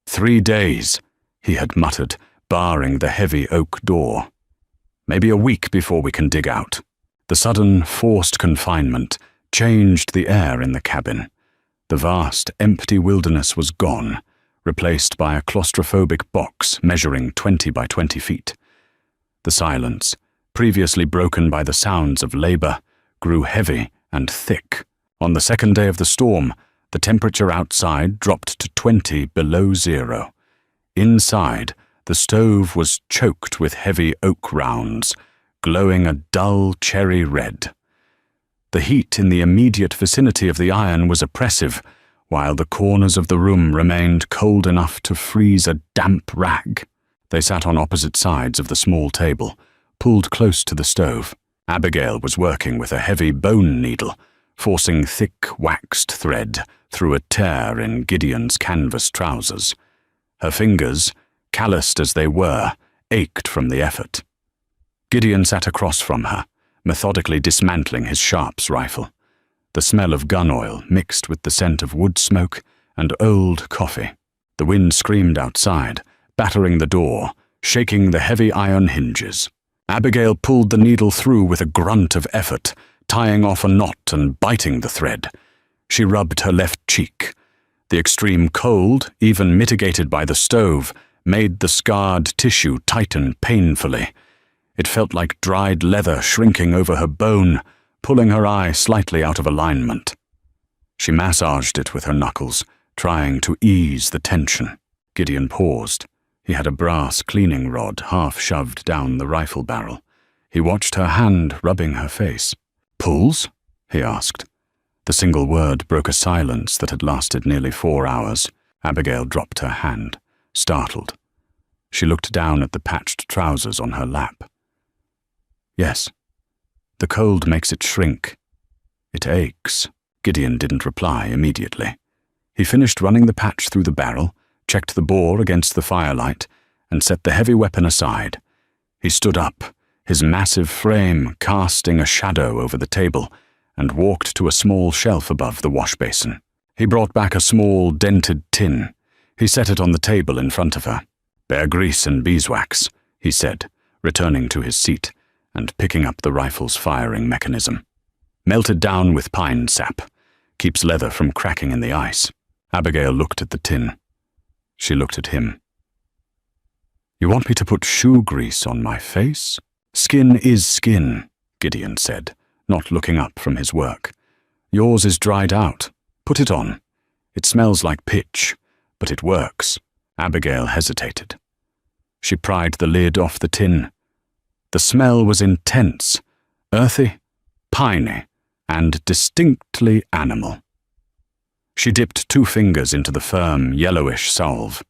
3 days, he had muttered, barring the heavy oak door. Maybe a week before we can dig out. The sudden, forced confinement changed the air in the cabin. The vast, empty wilderness was gone, replaced by a claustrophobic box measuring 20 by 20 feet. The silence, previously broken by the sounds of labor, grew heavy and thick. On the second day of the storm, the temperature outside dropped to 20 below zero. Inside, the stove was choked with heavy oak rounds, glowing a dull cherry red. The heat in the immediate vicinity of the iron was oppressive, while the corners of the room remained cold enough to freeze a damp rag. They sat on opposite sides of the small table, pulled close to the stove. Abigail was working with a heavy bone needle, forcing thick waxed thread through a tear in Gideon's canvas trousers. Her fingers, calloused as they were, ached from the effort. Gideon sat across from her, methodically dismantling his Sharps rifle. the smell of gun oil mixed with the scent of wood smoke and old coffee. The wind screamed outside, battering the door, shaking the heavy iron hinges. Abigail pulled the needle through with a grunt of effort, tying off a knot and biting the thread. She rubbed her left cheek. The extreme cold, even mitigated by the stove, made the scarred tissue tighten painfully. It felt like dried leather shrinking over her bone, pulling her eye slightly out of alignment. She massaged it with her knuckles, trying to ease the tension. Gideon paused. He had a brass cleaning rod half shoved down the rifle barrel. He watched her hand rubbing her face. "Pulls?" he asked. The single word broke a silence that had lasted nearly 4 hours. Abigail dropped her hand, startled. She looked down at the patched trousers on her lap. "Yes. The cold makes it shrink. It aches." Gideon didn't reply immediately. He finished running the patch through the barrel, checked the bore against the firelight, and set the heavy weapon aside. He stood up, his massive frame casting a shadow over the table, and walked to a small shelf above the wash basin. He brought back a small, dented tin. He set it on the table in front of her. "Bear grease and beeswax," he said, returning to his seat and picking up the rifle's firing mechanism. "Melted down with pine sap. Keeps leather from cracking in the ice." Abigail looked at the tin. She looked at him. "You want me to put shoe grease on my face?" "Skin is skin," Gideon said, not looking up from his work. "Yours is dried out. Put it on. It smells like pitch, but it works." Abigail hesitated. She pried the lid off the tin. The smell was intense, earthy, piney, and distinctly animal. She dipped 2 fingers into the firm, yellowish salve.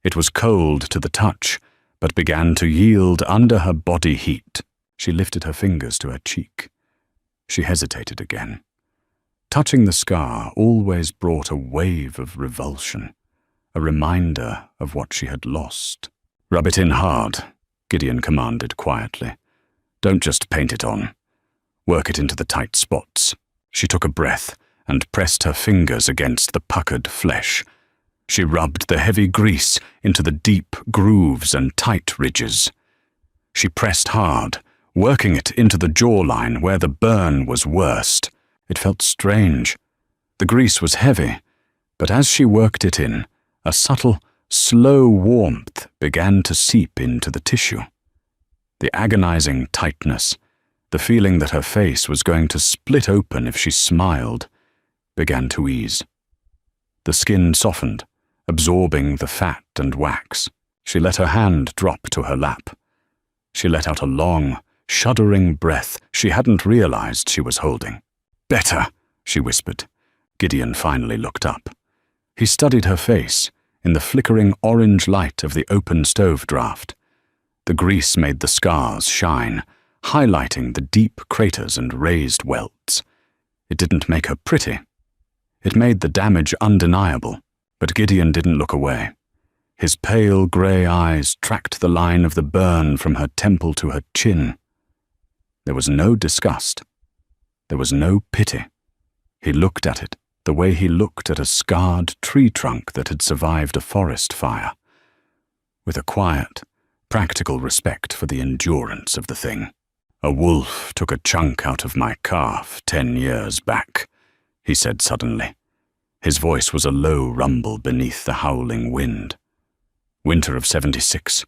It was cold to the touch, but began to yield under her body heat. She lifted her fingers to her cheek. She hesitated again. Touching the scar always brought a wave of revulsion, a reminder of what she had lost. "Rub it in hard," Gideon commanded quietly. "Don't just paint it on. Work it into the tight spots." She took a breath and pressed her fingers against the puckered flesh. She rubbed the heavy grease into the deep grooves and tight ridges. She pressed hard, working it into the jawline where the burn was worst. It felt strange. The grease was heavy, but as she worked it in, a subtle, slow warmth began to seep into the tissue. The agonizing tightness, the feeling that her face was going to split open if she smiled, began to ease. The skin softened, absorbing the fat and wax. She let her hand drop to her lap. She let out a long, shuddering breath she hadn't realized she was holding. "Better," she whispered. Gideon finally looked up. He studied her face in the flickering orange light of the open stove draft. The grease made the scars shine, highlighting the deep craters and raised welts. It didn't make her pretty. It made the damage undeniable, but Gideon didn't look away. His pale grey eyes tracked the line of the burn from her temple to her chin. There was no disgust. There was no pity. He looked at it the way he looked at a scarred tree trunk that had survived a forest fire, with a quiet, practical respect for the endurance of the thing. "A wolf took a chunk out of my calf 10 years back," he said suddenly. His voice was a low rumble beneath the howling wind. "Winter of 76.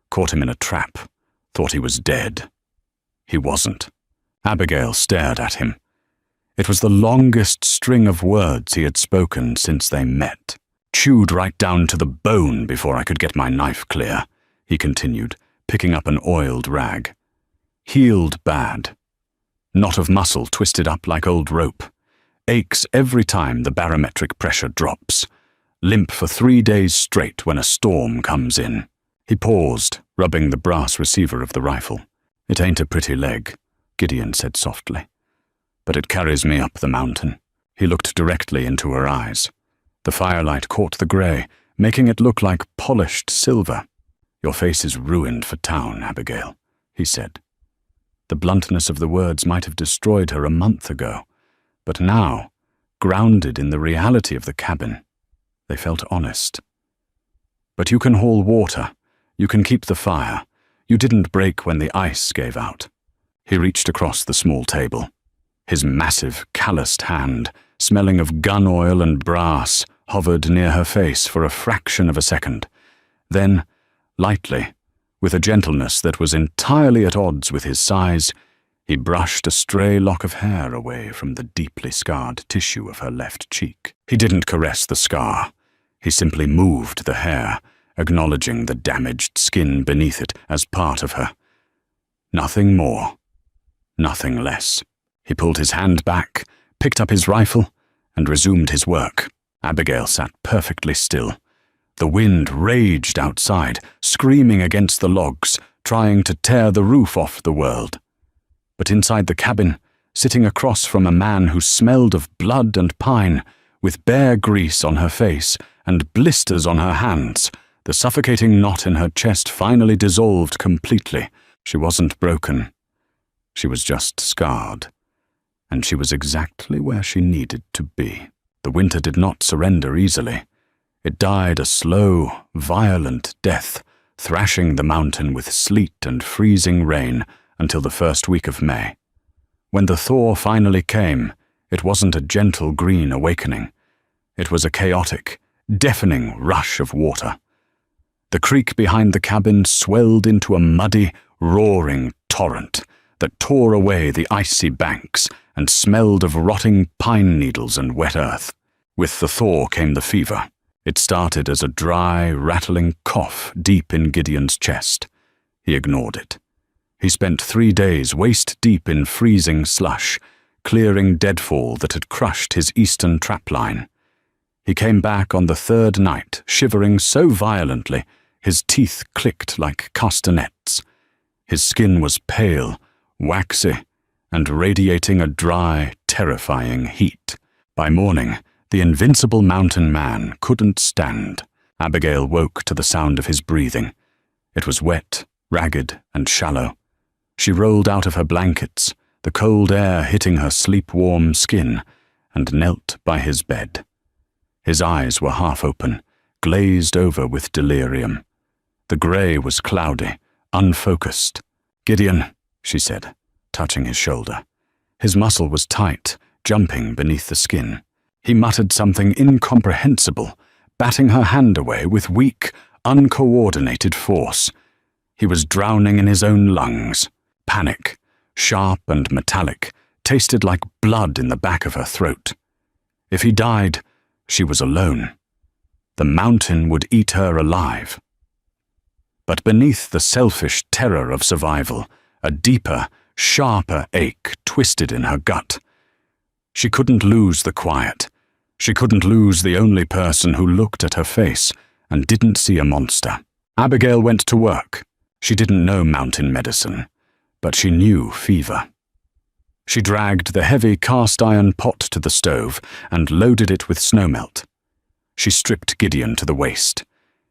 Caught him in a trap. Thought he was dead. He wasn't." Abigail stared at him. It was the longest string of words he had spoken since they met. "Chewed right down to the bone before I could get my knife clear," he continued, picking up an oiled rag. "Healed bad. Knot of muscle twisted up like old rope. Aches every time the barometric pressure drops. Limp for 3 days straight when a storm comes in." He paused, rubbing the brass receiver of the rifle. "It ain't a pretty leg," Gideon said softly, "but it carries me up the mountain." He looked directly into her eyes. The firelight caught the grey, making it look like polished silver. "Your face is ruined for town, Abigail," he said. The bluntness of the words might have destroyed her a month ago, But now, grounded in the reality of the cabin, they felt honest. "But you can haul water. You can keep the fire. You didn't break when the ice gave out." He reached across the small table. His massive, calloused hand, smelling of gun oil and brass, hovered near her face for a fraction of a second. Then, lightly, with a gentleness that was entirely at odds with his size, he brushed a stray lock of hair away from the deeply scarred tissue of her left cheek. He didn't caress the scar. He simply moved the hair, acknowledging the damaged skin beneath it as part of her. Nothing more, nothing less. He pulled his hand back, picked up his rifle, and resumed his work. Abigail sat perfectly still. The wind raged outside, screaming against the logs, trying to tear the roof off the world. But inside the cabin, sitting across from a man who smelled of blood and pine, with bear grease on her face and blisters on her hands, the suffocating knot in her chest finally dissolved completely. She wasn't broken. She was just scarred. And she was exactly where she needed to be. The winter did not surrender easily. It died a slow, violent death, thrashing the mountain with sleet and freezing rain until the first week of May. When the thaw finally came, it wasn't a gentle green awakening. It was a chaotic, deafening rush of water. The creek behind the cabin swelled into a muddy, roaring torrent that tore away the icy banks and smelled of rotting pine needles and wet earth. With the thaw came the fever. It started as a dry, rattling cough deep in Gideon's chest. He ignored it. He spent 3 days waist-deep in freezing slush, clearing deadfall that had crushed his eastern trapline. He came back on the 3rd night, shivering so violently his teeth clicked like castanets. His skin was pale, waxy, and radiating a dry, terrifying heat. By morning, the invincible mountain man couldn't stand. Abigail woke to the sound of his breathing. It was wet, ragged, and shallow. She rolled out of her blankets, the cold air hitting her sleep-warm skin, and knelt by his bed. His eyes were half open, glazed over with delirium. The grey was cloudy, unfocused. "Gideon," she said, touching his shoulder. His muscle was tight, jumping beneath the skin. He muttered something incomprehensible, batting her hand away with weak, uncoordinated force. He was drowning in his own lungs. Panic, sharp and metallic, tasted like blood in the back of her throat. If he died, she was alone. The mountain would eat her alive. But beneath the selfish terror of survival, a deeper, sharper ache twisted in her gut. She couldn't lose the quiet. She couldn't lose the only person who looked at her face and didn't see a monster. Abigail went to work. She didn't know mountain medicine, but she knew fever. She dragged the heavy cast-iron pot to the stove and loaded it with snowmelt. She stripped Gideon to the waist.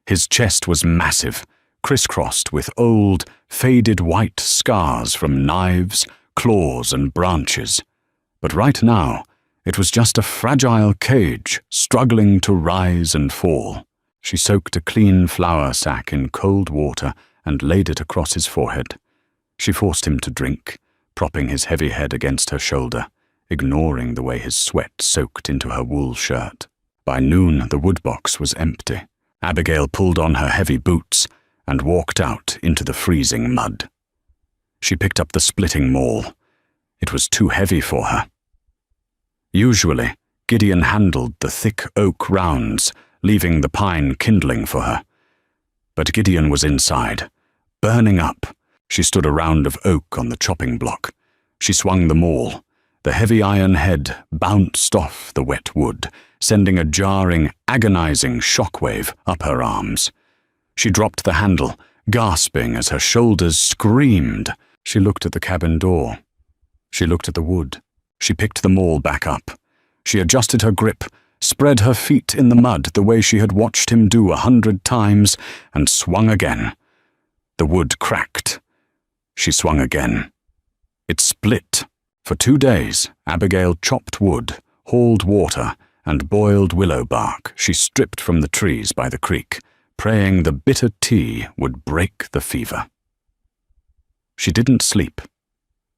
His chest was massive, crisscrossed with old, faded white scars from knives, claws, and branches. But right now, it was just a fragile cage struggling to rise and fall. She soaked a clean flour sack in cold water and laid it across his forehead. She forced him to drink, propping his heavy head against her shoulder, ignoring the way his sweat soaked into her wool shirt. By noon, the woodbox was empty. Abigail pulled on her heavy boots and walked out into the freezing mud. She picked up the splitting maul. It was too heavy for her. Usually, Gideon handled the thick oak rounds, leaving the pine kindling for her. But Gideon was inside, burning up. She stood a round of oak on the chopping block. She swung the maul. The heavy iron head bounced off the wet wood, sending a jarring, agonizing shockwave up her arms. She dropped the handle, gasping as her shoulders screamed. She looked at the cabin door. She looked at the wood. She picked the maul back up. She adjusted her grip, spread her feet in the mud the way she had watched him do 100 times, and swung again. The wood cracked. She swung again. It split, For 2 days, Abigail chopped wood, hauled water, and boiled willow bark she stripped from the trees by the creek, praying the bitter tea would break the fever. She didn't sleep.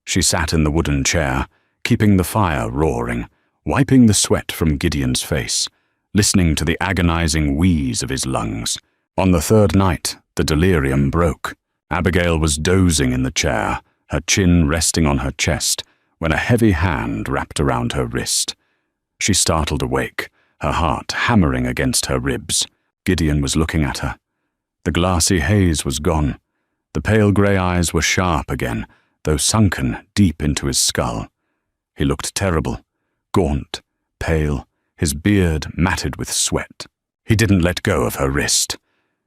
She sat in the wooden chair, keeping the fire roaring, wiping the sweat from Gideon's face, listening to the agonizing wheeze of his lungs. On the 3rd night, the delirium broke. Abigail was dozing in the chair, her chin resting on her chest, when a heavy hand wrapped around her wrist. She startled awake, her heart hammering against her ribs. Gideon was looking at her. The glassy haze was gone. The pale grey eyes were sharp again, though sunken deep into his skull. He looked terrible, gaunt, pale, his beard matted with sweat. He didn't let go of her wrist.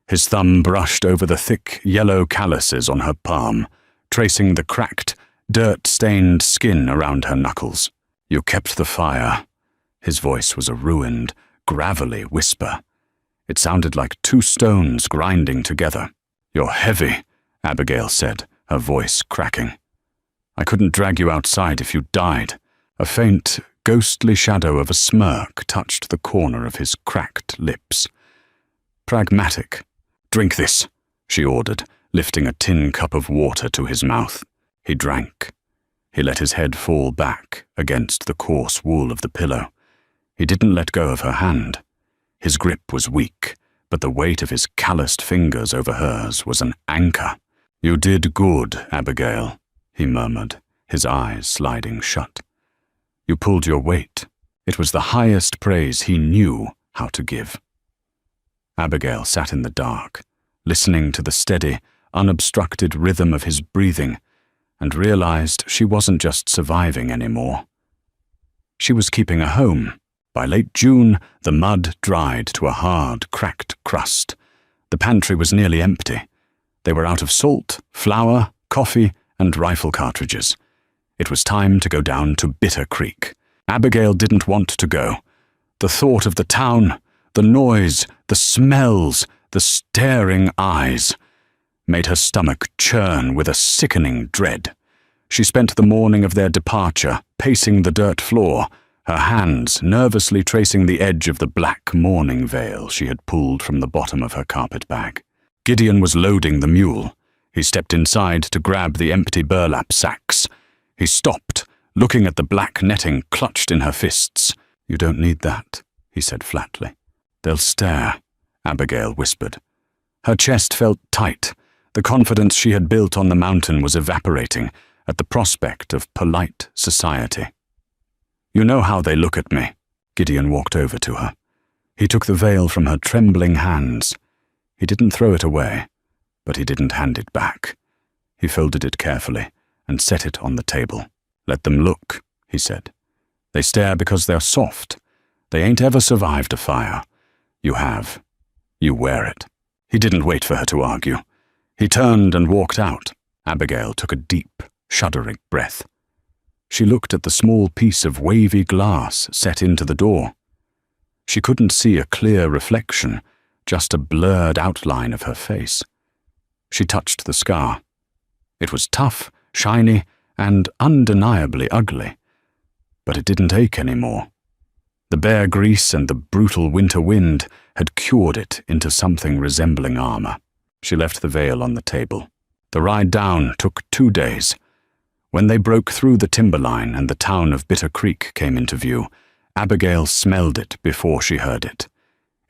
His thumb brushed over the thick, yellow calluses on her palm, tracing the cracked, dirt-stained skin around her knuckles. "You kept the fire." His voice was a ruined, gravelly whisper. It sounded like 2 stones grinding together. "You're heavy," Abigail said, her voice cracking. "I couldn't drag you outside if you died." A faint, ghostly shadow of a smirk touched the corner of his cracked lips. "Pragmatic. Drink this," she ordered, lifting a tin cup of water to his mouth. He drank. He let his head fall back against the coarse wool of the pillow. He didn't let go of her hand. His grip was weak, but the weight of his calloused fingers over hers was an anchor. "You did good, Abigail," he murmured, his eyes sliding shut. "You pulled your weight." It was the highest praise he knew how to give. Abigail sat in the dark, listening to the steady, unobstructed rhythm of his breathing, and realized she wasn't just surviving anymore. She was keeping a home. By late June, the mud dried to a hard, cracked crust. The pantry was nearly empty. They were out of salt, flour, coffee, and rifle cartridges. It was time to go down to Bitter Creek. Abigail didn't want to go. The thought of the town, the noise, the smells, the staring eyes, made her stomach churn with a sickening dread. She spent the morning of their departure pacing the dirt floor, her hands nervously tracing the edge of the black mourning veil she had pulled from the bottom of her carpet bag. Gideon was loading the mule. He stepped inside to grab the empty burlap sacks. He stopped, looking at the black netting clutched in her fists. "You don't need that," he said flatly. "They'll stare," Abigail whispered. Her chest felt tight. The confidence she had built on the mountain was evaporating at the prospect of polite society. "You know how they look at me." Gideon walked over to her. He took the veil from her trembling hands. He didn't throw it away, but he didn't hand it back. He folded it carefully and set it on the table. "Let them look," he said. "They stare because they're soft. They ain't ever survived a fire. You have. You wear it." He didn't wait for her to argue. He turned and walked out. Abigail took a deep, shuddering breath. She looked at the small piece of wavy glass set into the door. She couldn't see a clear reflection, just a blurred outline of her face. She touched the scar. It was tough, shiny, and undeniably ugly, but it didn't ache anymore. The bear grease and the brutal winter wind had cured it into something resembling armor. She left the veil on the table. The ride down took 2 days. When they broke through the timberline and the town of Bitter Creek came into view, Abigail smelled it before she heard it.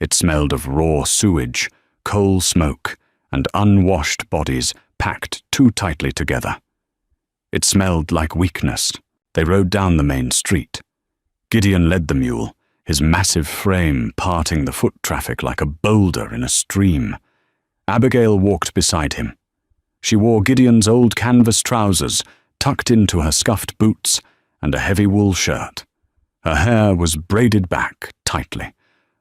It smelled of raw sewage, coal smoke, and unwashed bodies packed too tightly together. It smelled like weakness. They rode down the main street. Gideon led the mule, his massive frame parting the foot traffic like a boulder in a stream. Abigail walked beside him. She wore Gideon's old canvas trousers, tucked into her scuffed boots, and a heavy wool shirt. Her hair was braided back tightly.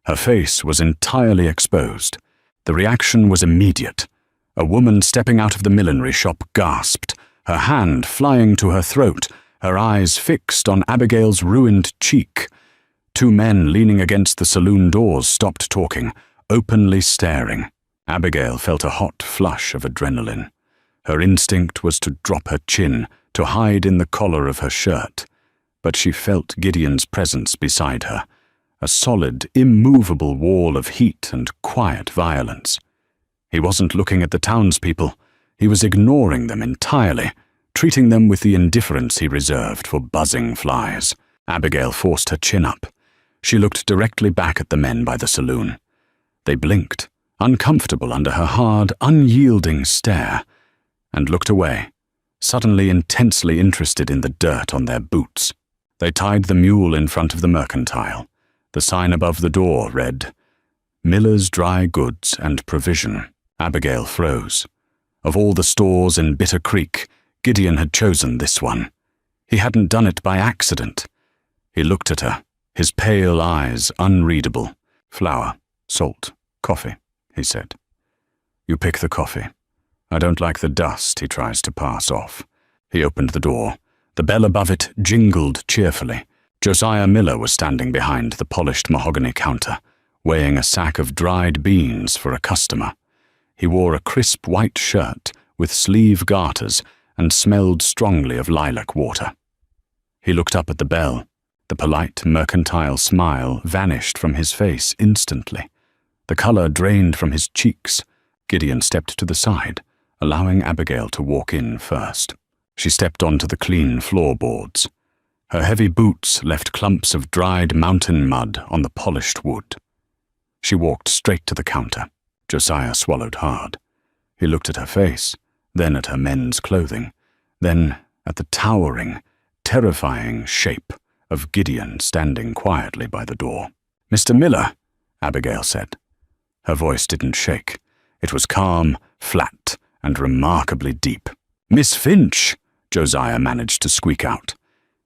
Her face was entirely exposed. The reaction was immediate. A woman stepping out of the millinery shop gasped, her hand flying to her throat, her eyes fixed on Abigail's ruined cheek. 2 men leaning against the saloon doors stopped talking, openly staring. Abigail felt a hot flush of adrenaline. Her instinct was to drop her chin, to hide in the collar of her shirt, but she felt Gideon's presence beside her, a solid, immovable wall of heat and quiet violence. He wasn't looking at the townspeople. He was ignoring them entirely, treating them with the indifference he reserved for buzzing flies. Abigail forced her chin up. She looked directly back at the men by the saloon. They blinked, uncomfortable under her hard, unyielding stare, and looked away, suddenly intensely interested in the dirt on their boots. They tied the mule in front of the mercantile. The sign above the door read, "Miller's Dry Goods and Provision." Abigail froze. Of all the stores in Bitter Creek, Gideon had chosen this one. He hadn't done it by accident. He looked at her, his pale eyes unreadable. "Flour, salt, coffee," he said. "You pick the coffee. I don't like the dust he tries to pass off." He opened the door. The bell above it jingled cheerfully. Josiah Miller was standing behind the polished mahogany counter, weighing a sack of dried beans for a customer. He wore a crisp white shirt with sleeve garters and smelled strongly of lilac water. He looked up at the bell. The polite, mercantile smile vanished from his face instantly. The color drained from his cheeks. Gideon stepped to the side, allowing Abigail to walk in first. She stepped onto the clean floorboards. Her heavy boots left clumps of dried mountain mud on the polished wood. She walked straight to the counter. Josiah swallowed hard. He looked at her face, then at her men's clothing, then at the towering, terrifying shape of Gideon standing quietly by the door. "Mr. Miller," Abigail said. Her voice didn't shake. It was calm, flat, and remarkably deep. "Miss Finch," Josiah managed to squeak out.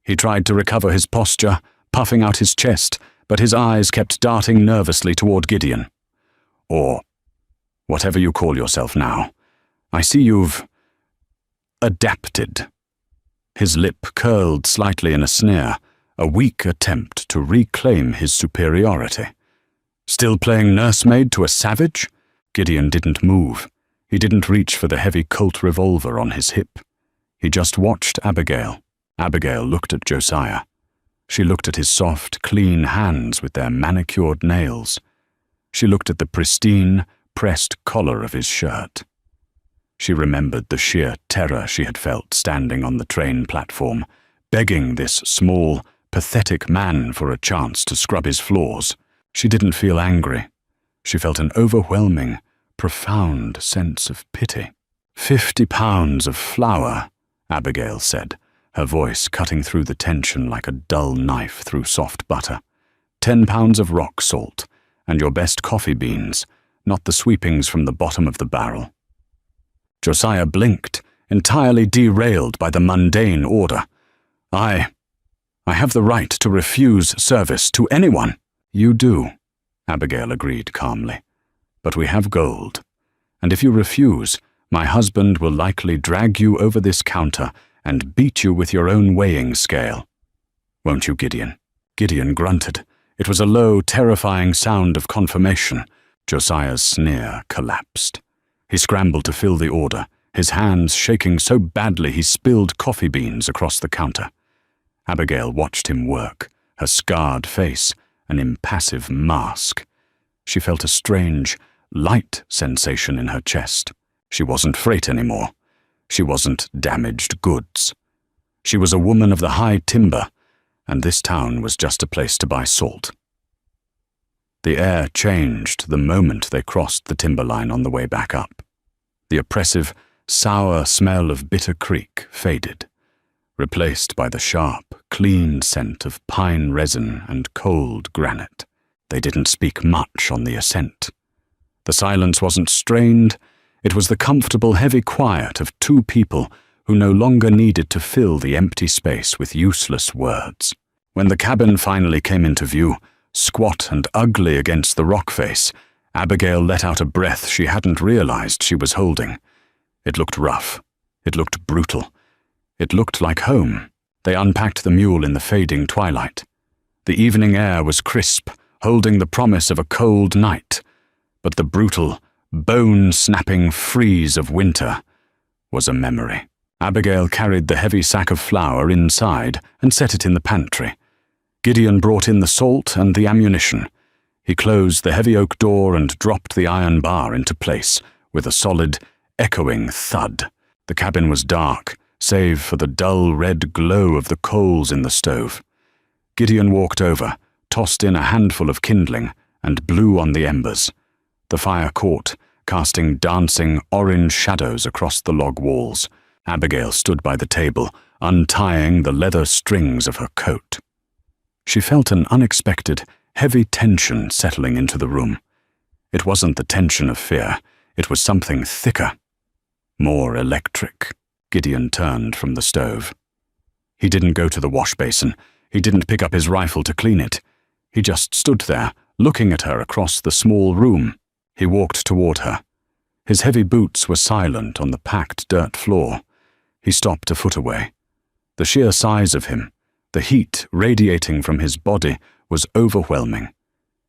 He tried to recover his posture, puffing out his chest, but his eyes kept darting nervously toward Gideon. "Or whatever you call yourself now. I see you've adapted." His lip curled slightly in a sneer, a weak attempt to reclaim his superiority. "Still playing nursemaid to a savage?" Gideon didn't move. He didn't reach for the heavy Colt revolver on his hip. He just watched Abigail. Abigail looked at Josiah. She looked at his soft, clean hands with their manicured nails. She looked at the pristine, pressed collar of his shirt. She remembered the sheer terror she had felt standing on the train platform, begging this small, pathetic man for a chance to scrub his floors. She didn't feel angry. She felt an overwhelming, profound sense of pity. "50 pounds of flour," Abigail said, her voice cutting through the tension like a dull knife through soft butter. 10 pounds of rock salt, and your best coffee beans, not the sweepings from the bottom of the barrel. Josiah blinked, entirely derailed by the mundane order. I have the right to refuse service to anyone." "You do," Abigail agreed calmly. "But we have gold, and if you refuse, my husband will likely drag you over this counter and beat you with your own weighing scale. Won't you, Gideon?" Gideon grunted. It was a low, terrifying sound of confirmation. Josiah's sneer collapsed. He scrambled to fill the order, his hands shaking so badly he spilled coffee beans across the counter. Abigail watched him work, her scarred face an impassive mask. She felt a strange, light sensation in her chest. She wasn't freight anymore. She wasn't damaged goods. She was a woman of the high timber, and this town was just a place to buy salt. The air changed the moment they crossed the timberline on the way back up. The oppressive, sour smell of Bitter Creek faded, replaced by the sharp, clean scent of pine resin and cold granite. They didn't speak much on the ascent. The silence wasn't strained. It was the comfortable, heavy quiet of two people who no longer needed to fill the empty space with useless words. When the cabin finally came into view, squat and ugly against the rock face, Abigail let out a breath she hadn't realized she was holding. It looked rough. It looked brutal. It looked like home. They unpacked the mule in the fading twilight. The evening air was crisp, holding the promise of a cold night, but the brutal, bone-snapping freeze of winter was a memory. Abigail carried the heavy sack of flour inside and set it in the pantry. Gideon brought in the salt and the ammunition. He closed the heavy oak door and dropped the iron bar into place with a solid, echoing thud. The cabin was dark, save for the dull red glow of the coals in the stove. Gideon walked over, tossed in a handful of kindling, and blew on the embers. The fire caught, casting dancing orange shadows across the log walls. Abigail stood by the table, untying the leather strings of her coat. She felt an unexpected, heavy tension settling into the room. It wasn't the tension of fear, it was something thicker, more electric. Gideon turned from the stove. He didn't go to the wash basin. He didn't pick up his rifle to clean it. He just stood there, looking at her across the small room. He walked toward her. His heavy boots were silent on the packed dirt floor. He stopped a foot away. The sheer size of him, the heat radiating from his body, was overwhelming.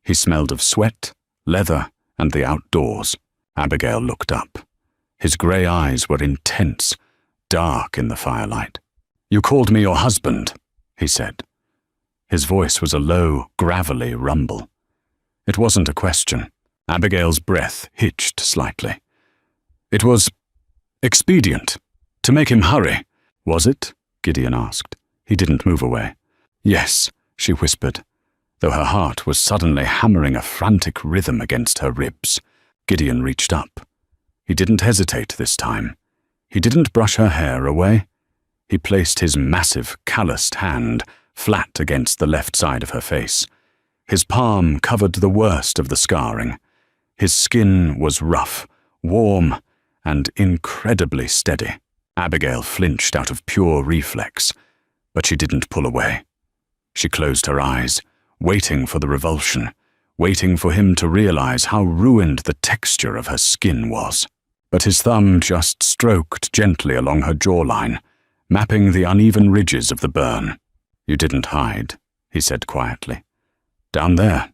He smelled of sweat, leather, and the outdoors. Abigail looked up. His grey eyes were intense, dark in the firelight. "You called me your husband," he said. His voice was a low, gravelly rumble. It wasn't a question. Abigail's breath hitched slightly. "It was expedient. To make him hurry." "Was it?" Gideon asked. He didn't move away. "Yes," she whispered, though her heart was suddenly hammering a frantic rhythm against her ribs. Gideon reached up. He didn't hesitate this time. He didn't brush her hair away. He placed his massive, calloused hand flat against the left side of her face. His palm covered the worst of the scarring. His skin was rough, warm, and incredibly steady. Abigail flinched out of pure reflex, but she didn't pull away. She closed her eyes, waiting for the revulsion, waiting for him to realize how ruined the texture of her skin was. But his thumb just stroked gently along her jawline, mapping the uneven ridges of the burn. "You didn't hide," he said quietly. "Down there.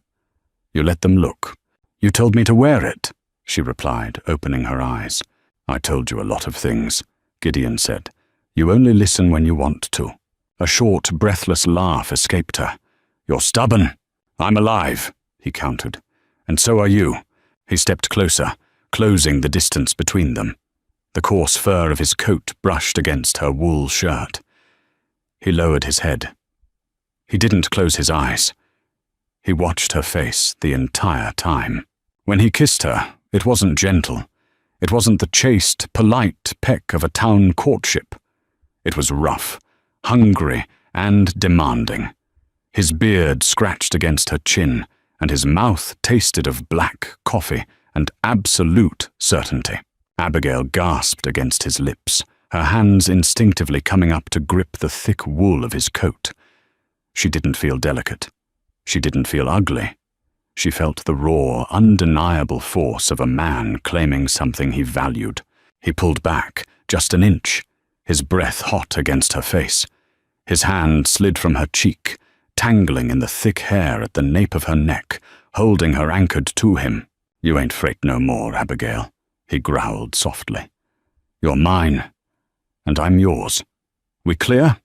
You let them look. You told me to wear it," she replied, opening her eyes. "I told you a lot of things," Gideon said. "You only listen when you want to." A short, breathless laugh escaped her. "You're stubborn." "I'm alive," he countered. "And so are you." He stepped closer, closing the distance between them. The coarse fur of his coat brushed against her wool shirt. He lowered his head. He didn't close his eyes. He watched her face the entire time. When he kissed her, it wasn't gentle. It wasn't the chaste, polite peck of a town courtship. It was rough, hungry, and demanding. His beard scratched against her chin, and his mouth tasted of black coffee and absolute certainty. Abigail gasped against his lips, her hands instinctively coming up to grip the thick wool of his coat. She didn't feel delicate. She didn't feel ugly. She felt the raw, undeniable force of a man claiming something he valued. He pulled back, just an inch, his breath hot against her face. His hand slid from her cheek, tangling in the thick hair at the nape of her neck, holding her anchored to him. "You ain't freight no more, Abigail," he growled softly. "You're mine, and I'm yours. We clear?"